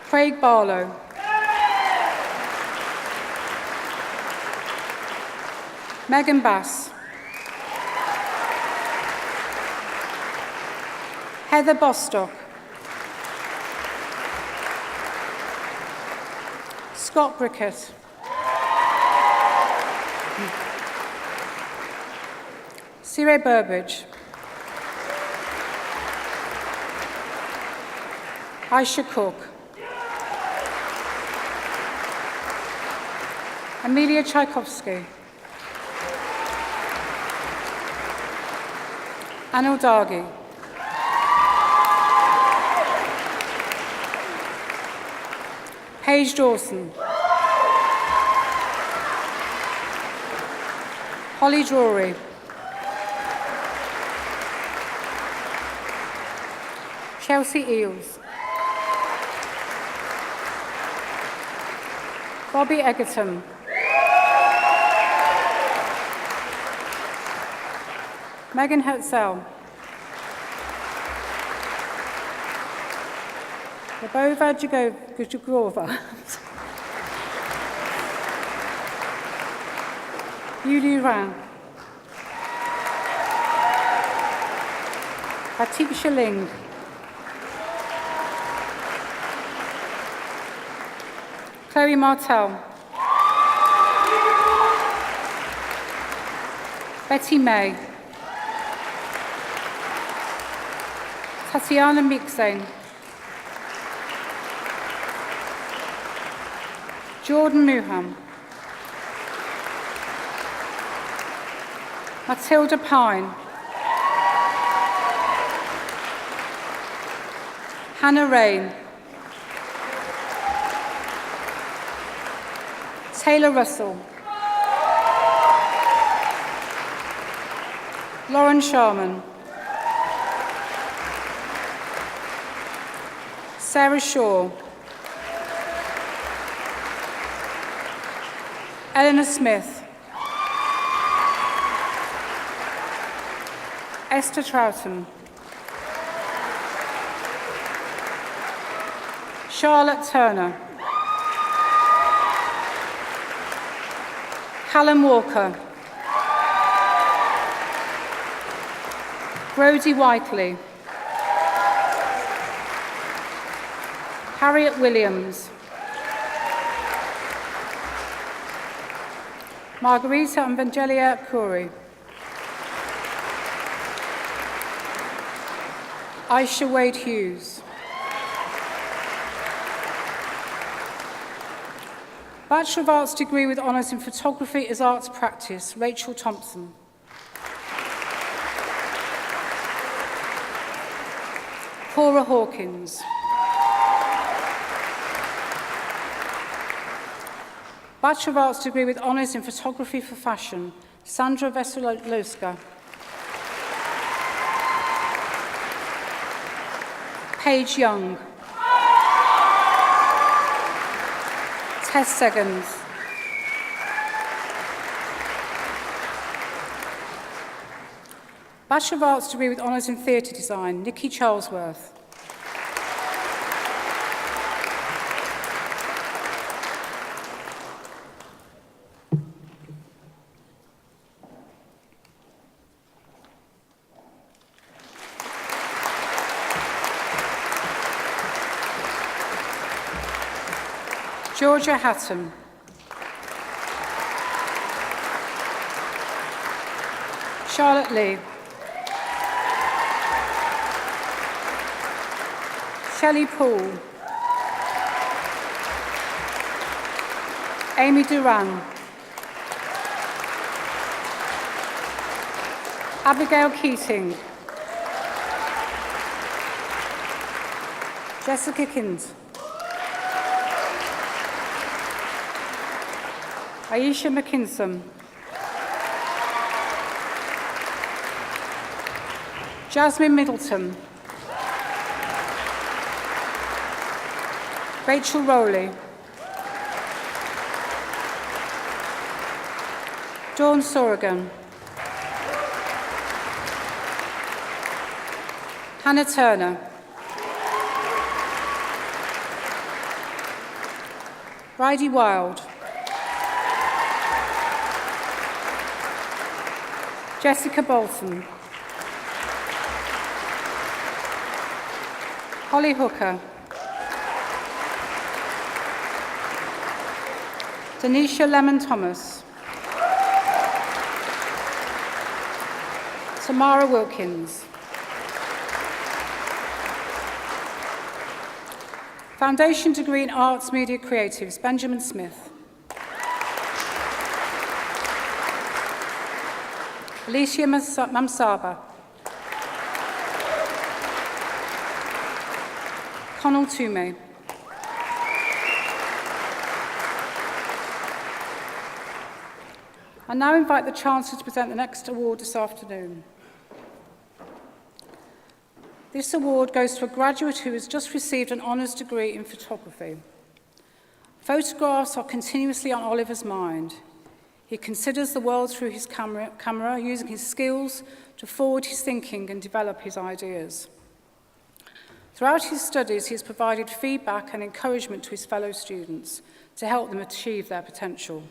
Craig Barlow, Megan Bass, Heather Bostock, Scott Brickett, Cire Burbridge, Aisha Cook, Amelia Tchaikovsky, Anil Dargi, Paige Dawson, Holly Drury, Chelsea Eels, Bobby Egerton, Megan Hetzel, Labova Jagova, Yuli Ran, Atik Shaling, Chloe Martell, Betty May, Tatiana Mixane, Jordan Muham, Matilda Pine, Hannah Rain, Taylor Russell, Lauren Sharman, Sarah Shaw, Eleanor Smith, Esther Troughton, Charlotte Turner, Callum Walker, Brodie Whiteley, Harriet Williams, Margarita Evangelia Curry, Aisha Wade Hughes, Bachelor of Arts degree with honours in photography as arts practice, Rachel Thompson. Cora Hawkins. Bachelor of Arts degree with honours in photography for fashion, Sandra Veselowska. Paige Young. Tess Seggins. Bachelor of Arts degree with honours in theatre design, Nikki Charlesworth. Georgia Hatton. Charlotte Lee. Shelley Poole. Amy Duran. Abigail Keating. Jessica Kins. Aisha McKinson. Jasmine Middleton. Rachel Rowley. Dawn Sorrigan. Hannah Turner. Bridie Wild. Jessica Bolton. Holly Hooker. Denisha Lemon-Thomas. Tamara Wilkins. Foundation degree in Arts Media Creatives, Benjamin Smith. Alicia Mamsaba. Connell Toomey. I now invite the Chancellor to present the next award this afternoon. This award goes to a graduate who has just received an honours degree in photography. Photographs are continuously on Oliver's mind. He considers the world through his camera, using his skills to forward his thinking and develop his ideas. Throughout his studies, he has provided feedback and encouragement to his fellow students to help them achieve their potential.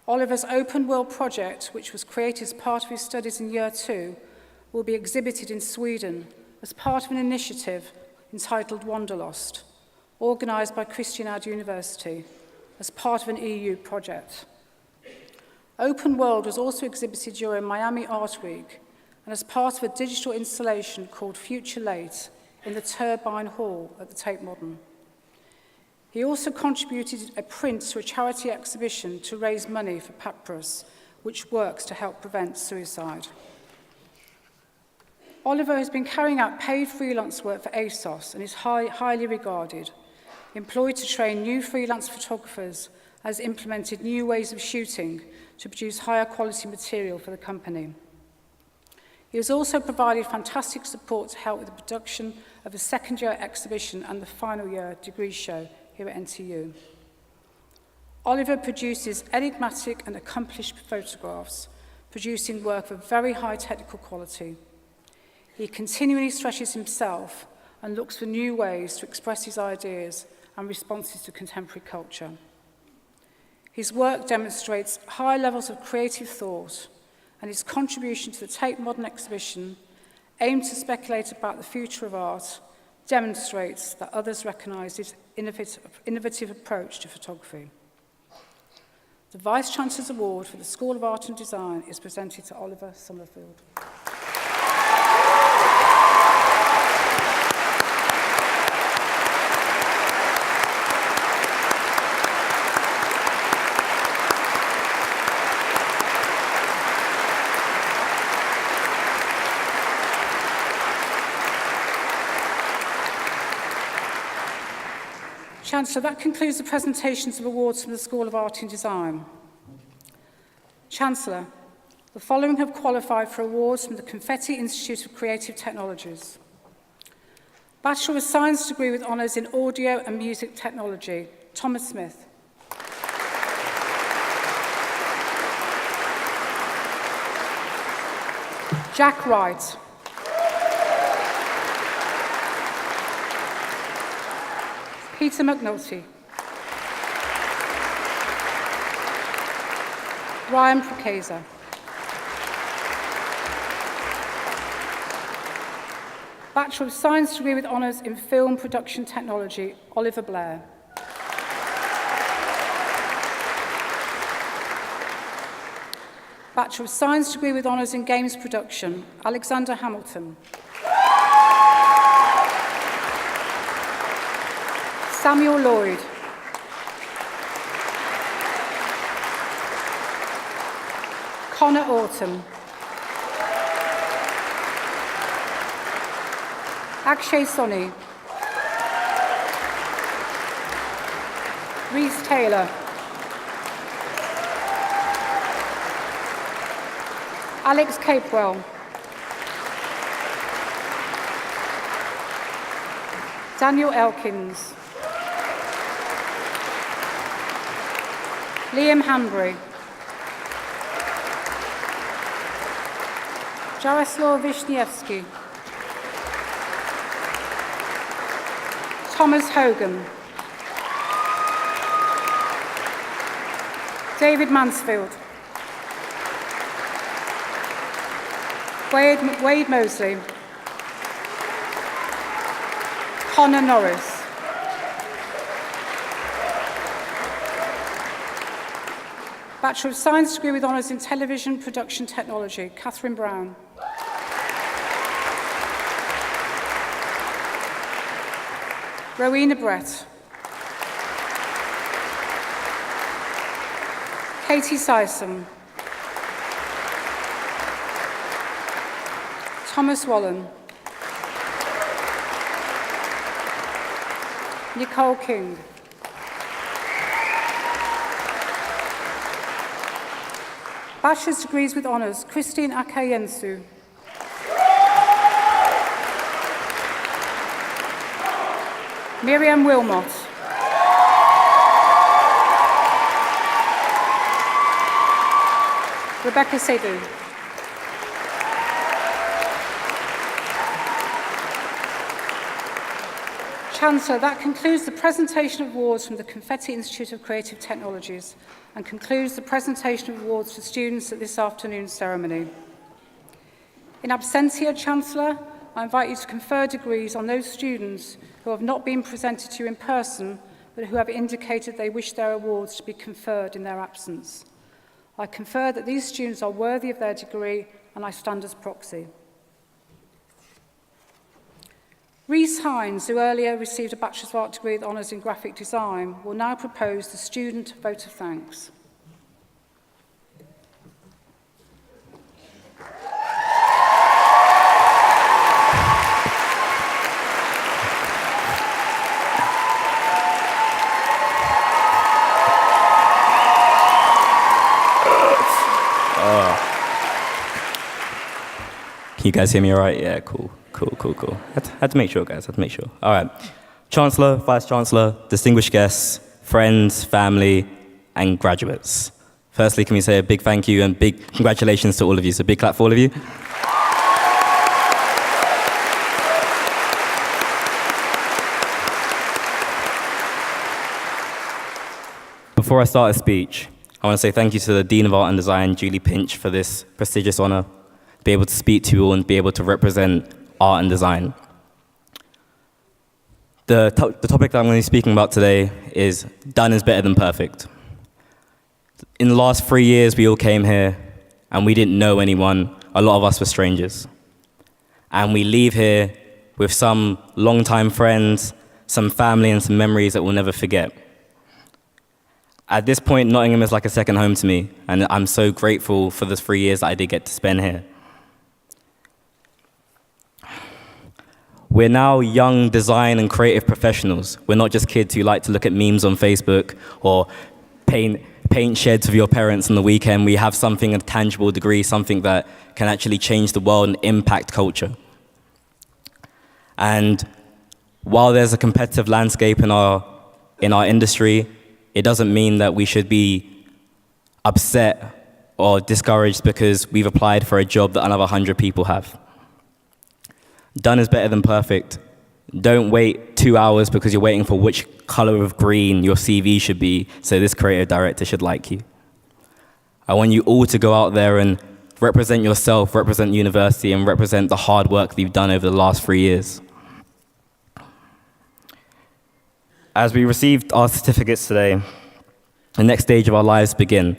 Oliver's open world project, which was created as part of his studies in Year 2, will be exhibited in Sweden as part of an initiative entitled Wanderlost, organised by Christianad University as part of an EU project. Open World was also exhibited during Miami Art Week and as part of a digital installation called Future Late in the Turbine Hall at the Tate Modern. He also contributed a print to a charity exhibition to raise money for Papyrus, which works to help prevent suicide. Oliver has been carrying out paid freelance work for ASOS and is highly regarded, employed to train new freelance photographers, has implemented new ways of shooting to produce higher quality material for the company. He has also provided fantastic support to help with the production of the second year exhibition and the final year degree show here at NTU. Oliver produces enigmatic and accomplished photographs, producing work of very high technical quality. He continually stretches himself and looks for new ways to express his ideas and responses to contemporary culture. His work demonstrates high levels of creative thought, and his contribution to the Tate Modern exhibition, aimed to speculate about the future of art, demonstrates that others recognise his innovative approach to photography. The Vice-Chancellor's Award for the School of Art and Design is presented to Oliver Summerfield. Chancellor, that concludes the presentations of awards from the School of Art and Design. Chancellor, the following have qualified for awards from the Confetti Institute of Creative Technologies. Bachelor of Science degree with honours in Audio and Music Technology, Thomas Smith. Jack Wright. Peter McNulty. Ryan Procesa. Bachelor of Science degree with honours in Film Production Technology, Oliver Blair. Bachelor of Science degree with honours in Games Production, Alexander Hamilton. Samuel Lloyd. Connor Autumn. Akshay Soni. Reese Taylor. Alex Capewell. Daniel Elkins. Liam Hanbury. Jaroslaw Wisniewski. Thomas Hogan. David Mansfield. Wade Mosley. Connor Norris. Bachelor of Science degree with honours in Television Production Technology, Catherine Brown. Rowena Brett. Katie Sysom. Thomas Wallen. Nicole King. Bachelor's degrees with honours, Christine Akayensu. Miriam Wilmot. Rebecca Seydoux. Chancellor, that concludes the presentation of awards from the Confetti Institute of Creative Technologies and concludes the presentation of awards for students at this afternoon's ceremony. In absentia, Chancellor, I invite you to confer degrees on those students who have not been presented to you in person, but who have indicated they wish their awards to be conferred in their absence. I confer that these students are worthy of their degree, and I stand as proxy. Rhys Hines, who earlier received a Bachelor of Art degree with honours in graphic design, will now propose the student vote of thanks. Can you guys hear me all right? Yeah, cool. Had to make sure, guys, had to make sure. All right. Chancellor, Vice Chancellor, distinguished guests, friends, family, and graduates. Firstly, can we say a big thank you and big congratulations to all of you. So big clap for all of you. Before I start a speech, I want to say thank you to the Dean of Art and Design, Julie Pinch, for this prestigious honor, to be able to speak to you all and be able to represent art and design. The topic that I'm going to be speaking about today is done is better than perfect. In the last 3 years, we all came here and we didn't know anyone. A lot of us were strangers. And we leave here with some longtime friends, some family, and some memories that we'll never forget. At this point, Nottingham is like a second home to me, and I'm so grateful for the 3 years that I did get to spend here. We're now young design and creative professionals. We're not just kids who like to look at memes on Facebook or paint sheds with your parents on the weekend. We have something, a tangible degree, something that can actually change the world and impact culture. And while there's a competitive landscape in our industry, it doesn't mean that we should be upset or discouraged because we've applied for a job that another 100 people have. Done is better than perfect. Don't wait 2 hours because you're waiting for which color of green your CV should be so this creative director should like you. I want you all to go out there and represent yourself, represent university, and represent the hard work that you've done over the last 3 years. As we received our certificates today, the next stage of our lives begin.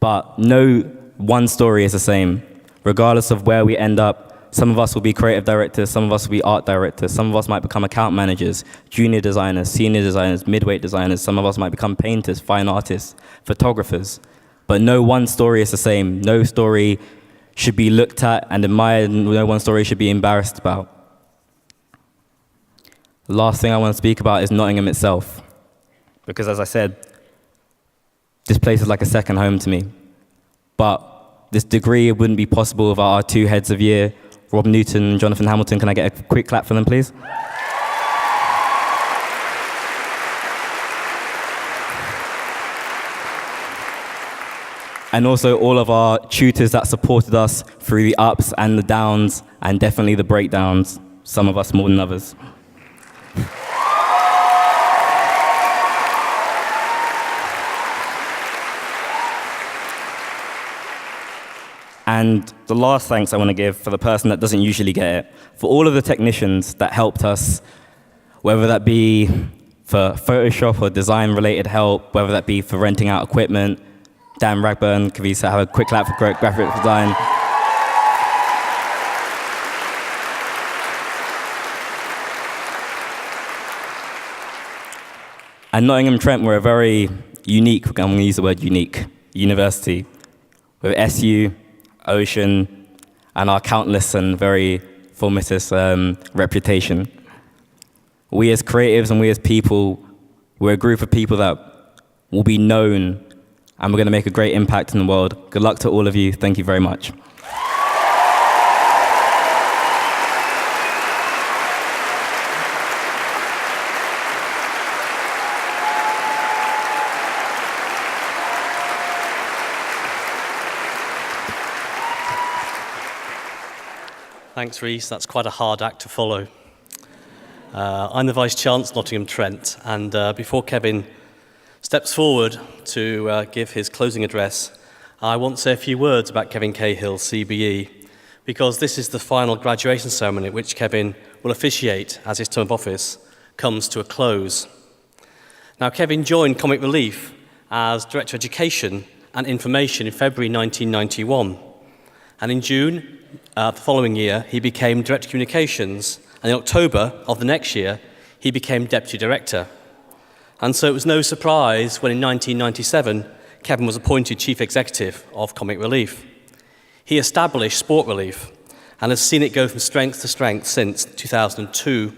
But no one story is the same. Regardless of where we end up, some of us will be creative directors, some of us will be art directors, some of us might become account managers, junior designers, senior designers, midweight designers, some of us might become painters, fine artists, photographers. But no one story is the same. No story should be looked at and admired, and no one story should be embarrassed about. The last thing I want to speak about is Nottingham itself. Because as I said, this place is like a second home to me. But this degree wouldn't be possible without our two heads of year, Rob Newton and Jonathan Hamilton. Can I get a quick clap for them, please? And also all of our tutors that supported us through the ups and the downs, and definitely the breakdowns, some of us more than others. And the last thanks I want to give for the person that doesn't usually get it, for all of the technicians that helped us, whether that be for Photoshop or design-related help, whether that be for renting out equipment. Dan Ragburn, can we have a quick clap for graphic design? And Nottingham Trent, we're a very unique, I'm going to use the word unique, university, with SU, Ocean, and our countless and very formative reputation. We as creatives and we as people, we're a group of people that will be known, and we're going to make a great impact in the world. Good luck to all of you. Thank you very much. Thanks, Rhys. That's quite a hard act to follow. I'm the Vice-Chancellor, Nottingham Trent, and before Kevin steps forward to give his closing address, I want to say a few words about Kevin Cahill, CBE, because this is the final graduation ceremony which Kevin will officiate as his term of office comes to a close. Now, Kevin joined Comic Relief as Director of Education and Information in February 1991, and in June the following year, he became Director of Communications, and in October of the next year, he became Deputy Director. And so it was no surprise when in 1997, Kevin was appointed Chief Executive of Comic Relief. He established Sport Relief and has seen it go from strength to strength since 2002.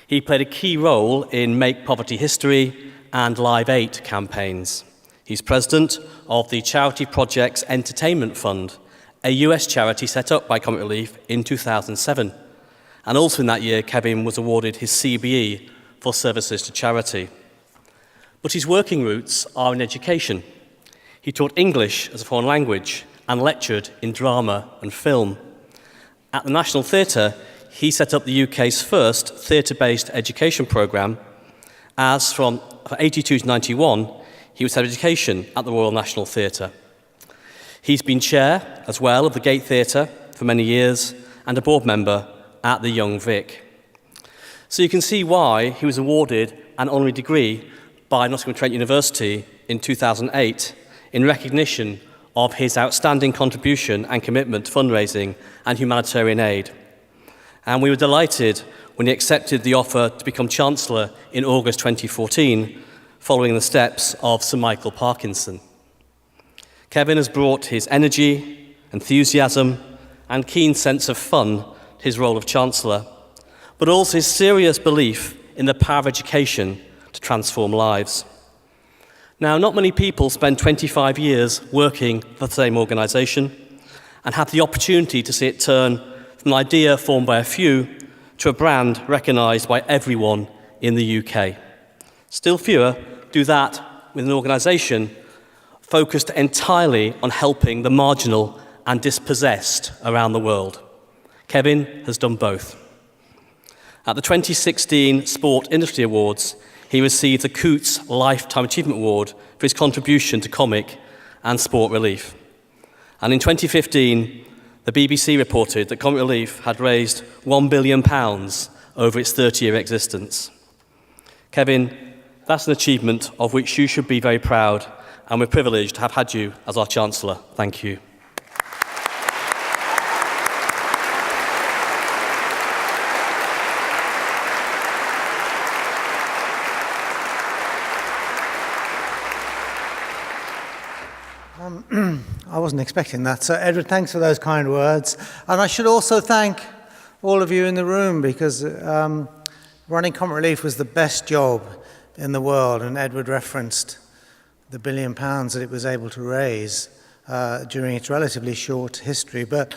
He played a key role in Make Poverty History and Live 8 campaigns. He's president of the Charity Projects Entertainment Fund, a US charity set up by Comic Relief in 2007. And also in that year, Kevin was awarded his CBE for services to charity. But his working roots are in education. He taught English as a foreign language and lectured in drama and film. At the National Theatre, he set up the UK's first theatre-based education programme, as from 82 to 91, he was head of education at the Royal National Theatre. He's been chair, as well, of the Gate Theatre for many years and a board member at the Young Vic. So you can see why he was awarded an honorary degree by Nottingham Trent University in 2008 in recognition of his outstanding contribution and commitment to fundraising and humanitarian aid. And we were delighted when he accepted the offer to become Chancellor in August 2014, following the steps of Sir Michael Parkinson. Kevin has brought his energy, enthusiasm, and keen sense of fun to his role of Chancellor, but also his serious belief in the power of education to transform lives. Now, not many people spend 25 years working for the same organisation and have the opportunity to see it turn from an idea formed by a few to a brand recognised by everyone in the UK. Still fewer do that with an organisation focused entirely on helping the marginal and dispossessed around the world. Kevin has done both. At the 2016 Sport Industry Awards, he received the Coots Lifetime Achievement Award for his contribution to comic and sport relief. And in 2015, the BBC reported that Comic Relief had raised £1 billion over its 30-year existence. Kevin, that's an achievement of which you should be very proud, and we're privileged to have had you as our Chancellor. Thank you. I wasn't expecting that. So, Edward, thanks for those kind words. And I should also thank all of you in the room, because running Comic Relief was the best job in the world, and Edward referenced the £1 billion that it was able to raise during its relatively short history. But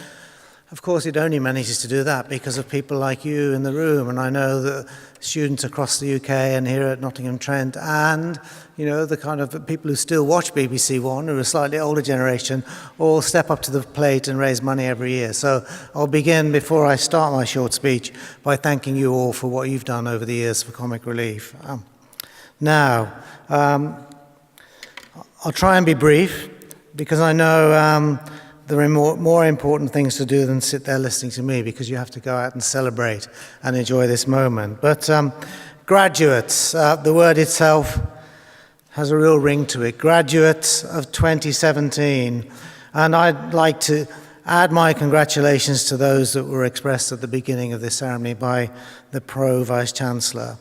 Of course, it only manages to do that because of people like you in the room, and I know that students across the UK and here at Nottingham Trent, and the kind of people who still watch BBC One, who are a slightly older generation, all step up to the plate and raise money every year. So I'll begin, before I start my short speech, by thanking you all for what you've done over the years for Comic Relief. Now, I'll try and be brief, because I know there are more important things to do than sit there listening to me, because you have to go out and celebrate and enjoy this moment. But graduates, the word itself has a real ring to it. Graduates of 2017. And I'd like to add my congratulations to those that were expressed at the beginning of this ceremony by the Pro Vice-Chancellor.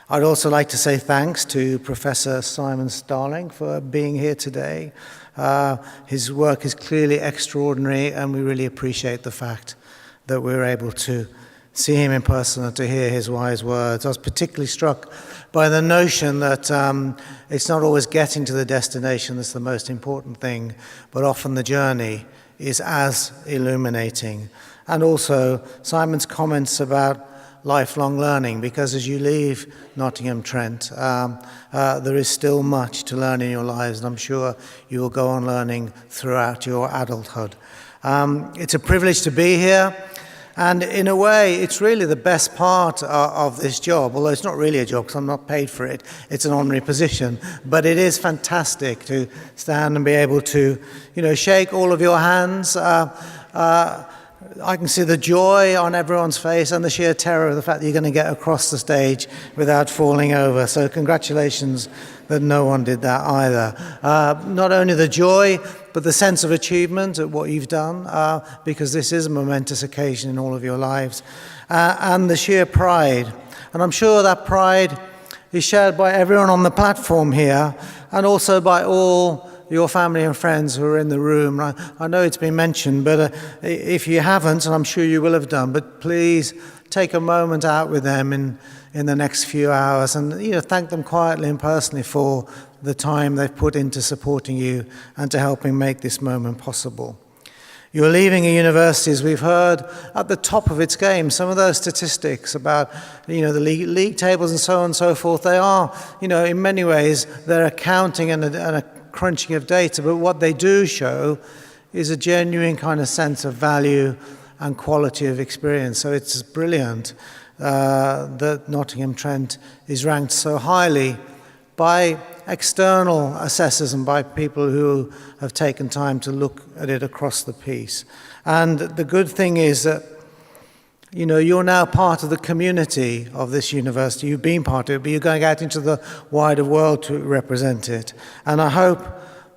I'd also like to say thanks to Professor Simon Starling for being here today. His work is clearly extraordinary, and we really appreciate the fact that we're able to see him in person and to hear his wise words. I was particularly struck by the notion that it's not always getting to the destination that's the most important thing, but often the journey is as illuminating. And also Simon's comments about lifelong learning, because as you leave Nottingham Trent, there is still much to learn in your lives, and I'm sure you will go on learning throughout your adulthood. It's a privilege to be here, and in a way it's really the best part of this job, although it's not really a job because I'm not paid for it. It's an honorary position, but it is fantastic to stand and be able to shake all of your hands. I can see the joy on everyone's face and the sheer terror of the fact that you're going to get across the stage without falling over. So congratulations that no one did that either. Not only the joy, but the sense of achievement at what you've done, because this is a momentous occasion in all of your lives, and the sheer pride. And I'm sure that pride is shared by everyone on the platform here, and also by all your family and friends who are in the room. I know it's been mentioned, but if you haven't, and I'm sure you will have done, but please take a moment out with them in the next few hours, and thank them quietly and personally for the time they've put into supporting you and to helping make this moment possible. You're leaving a university, as we've heard, at the top of its game. Some of those statistics about the league tables and so on and so forth, they are, in many ways, they're accounting and a crunching of data, but what they do show is a genuine kind of sense of value and quality of experience. So it's brilliant that Nottingham Trent is ranked so highly by external assessors and by people who have taken time to look at it across the piece. And the good thing is that you're now part of the community of this university. You've been part of it, but you're going out into the wider world to represent it. And I hope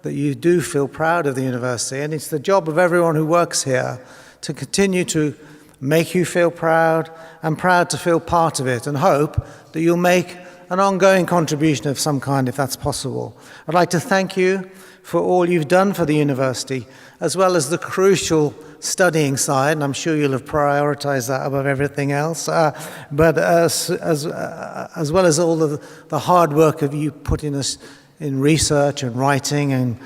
that you do feel proud of the university. And it's the job of everyone who works here to continue to make you feel proud, and proud to feel part of it, and hope that you'll make an ongoing contribution of some kind if that's possible. I'd like to thank you for all you've done for the university, as well as the crucial studying side, and I'm sure you'll have prioritized that above everything else, but as well as all of the hard work of you putting us in research and writing and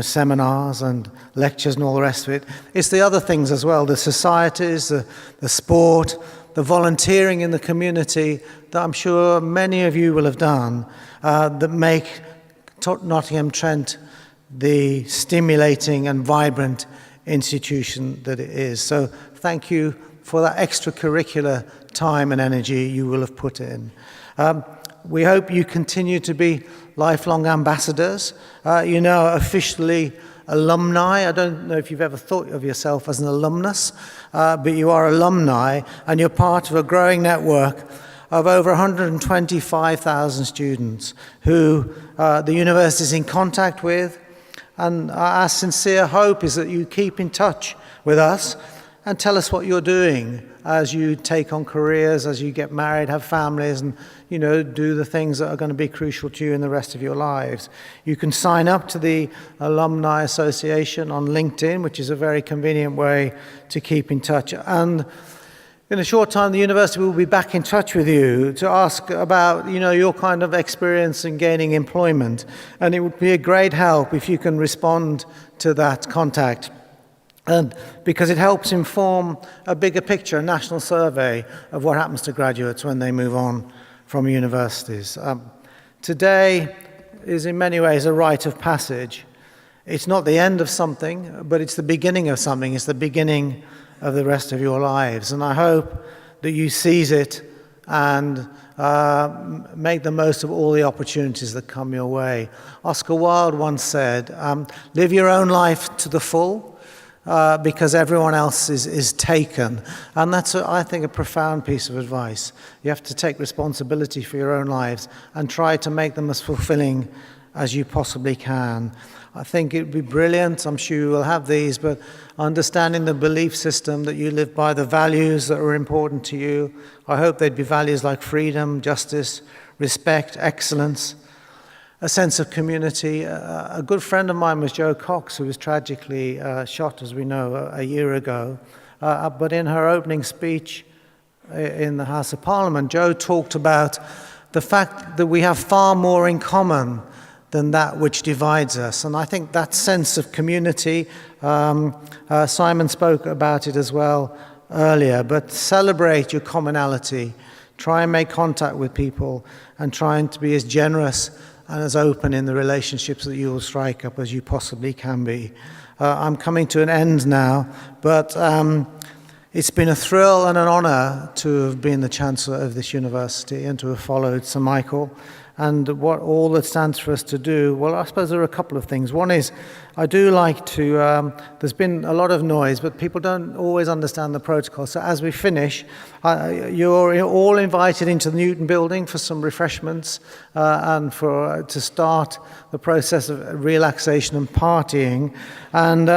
seminars and lectures and all the rest of it. It's the other things as well, the societies, the sport, the volunteering in the community that I'm sure many of you will have done, that make Nottingham Trent the stimulating and vibrant institution that it is. So thank you for that extracurricular time and energy you will have put in. We hope you continue to be lifelong ambassadors. Officially alumni. I don't know if you've ever thought of yourself as an alumnus, but you are alumni, and you're part of a growing network of over 125,000 students who the university is in contact with. And our sincere hope is that you keep in touch with us and tell us what you're doing as you take on careers, as you get married, have families, and do the things that are going to be crucial to you in the rest of your lives. You can sign up to the Alumni Association on LinkedIn, which is a very convenient way to keep in touch. And in a short time, the university will be back in touch with you to ask about, your kind of experience in gaining employment. And it would be a great help if you can respond to that contact And because it helps inform a bigger picture, a national survey of what happens to graduates when they move on from universities. Today is in many ways a rite of passage. It's not the end of something, but it's the beginning of something. It's the beginning of the rest of your lives. And I hope that you seize it and make the most of all the opportunities that come your way. Oscar Wilde once said, live your own life to the full, because everyone else is taken. And that's, I think, a profound piece of advice. You have to take responsibility for your own lives and try to make them as fulfilling as you possibly can. I think it would be brilliant, I'm sure you will have these, but understanding the belief system that you live by, the values that are important to you. I hope they'd be values like freedom, justice, respect, excellence, a sense of community. A good friend of mine was Joe Cox, who was tragically shot, as we know, a year ago. But in her opening speech in the House of Parliament, Joe talked about the fact that we have far more in common than that which divides us. And I think that sense of community, Simon spoke about it as well earlier, but celebrate your commonality. Try and make contact with people and trying to be as generous and as open in the relationships that you will strike up as you possibly can be. I'm coming to an end now, but it's been a thrill and an honour to have been the Chancellor of this university and to have followed Sir Michael. And what all that stands for us to do, well, I suppose there are a couple of things. One is, I do like to, there's been a lot of noise, but people don't always understand the protocol. So as we finish, you're all invited into the Newton building for some refreshments and to start the process of relaxation and partying. And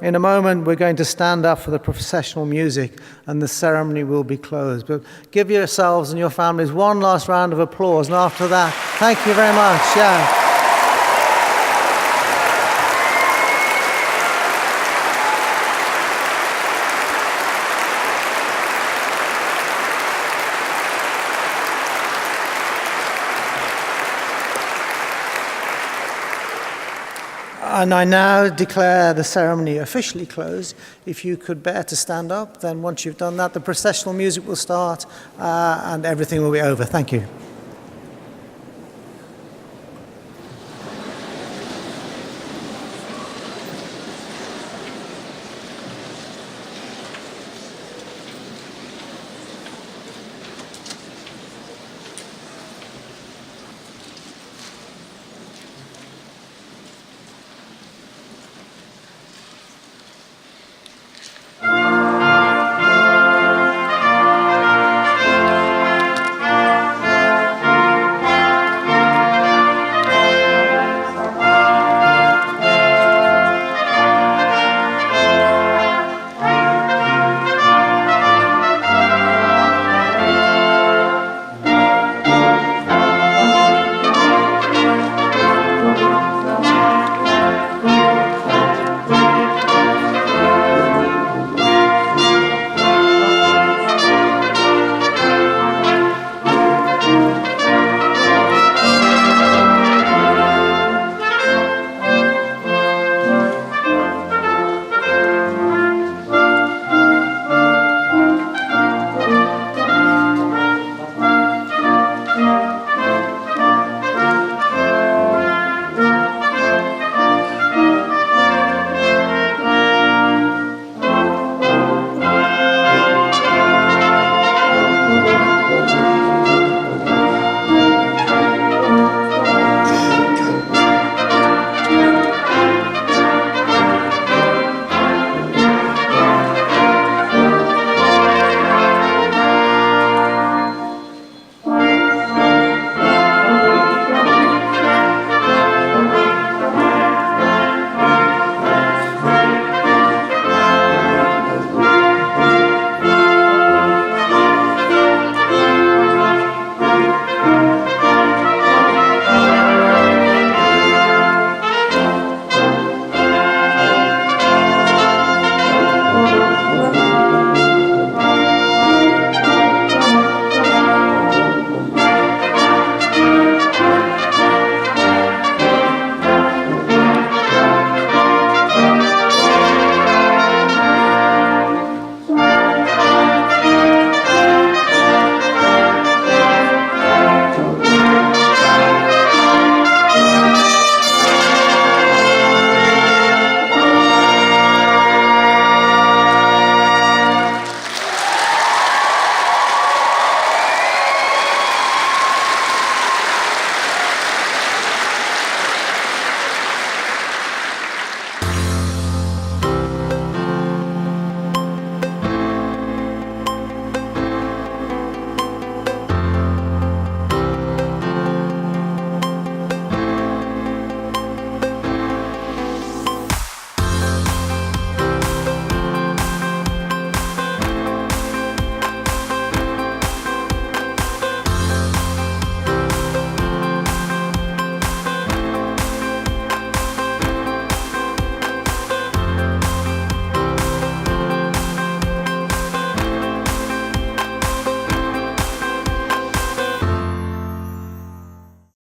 in a moment, we're going to stand up for the processional music and the ceremony will be closed. But give yourselves and your families one last round of applause. And after that, thank you very much. Yeah. And I now declare the ceremony officially closed. If you could bear to stand up, then once you've done that, the processional music will start and everything will be over. Thank you.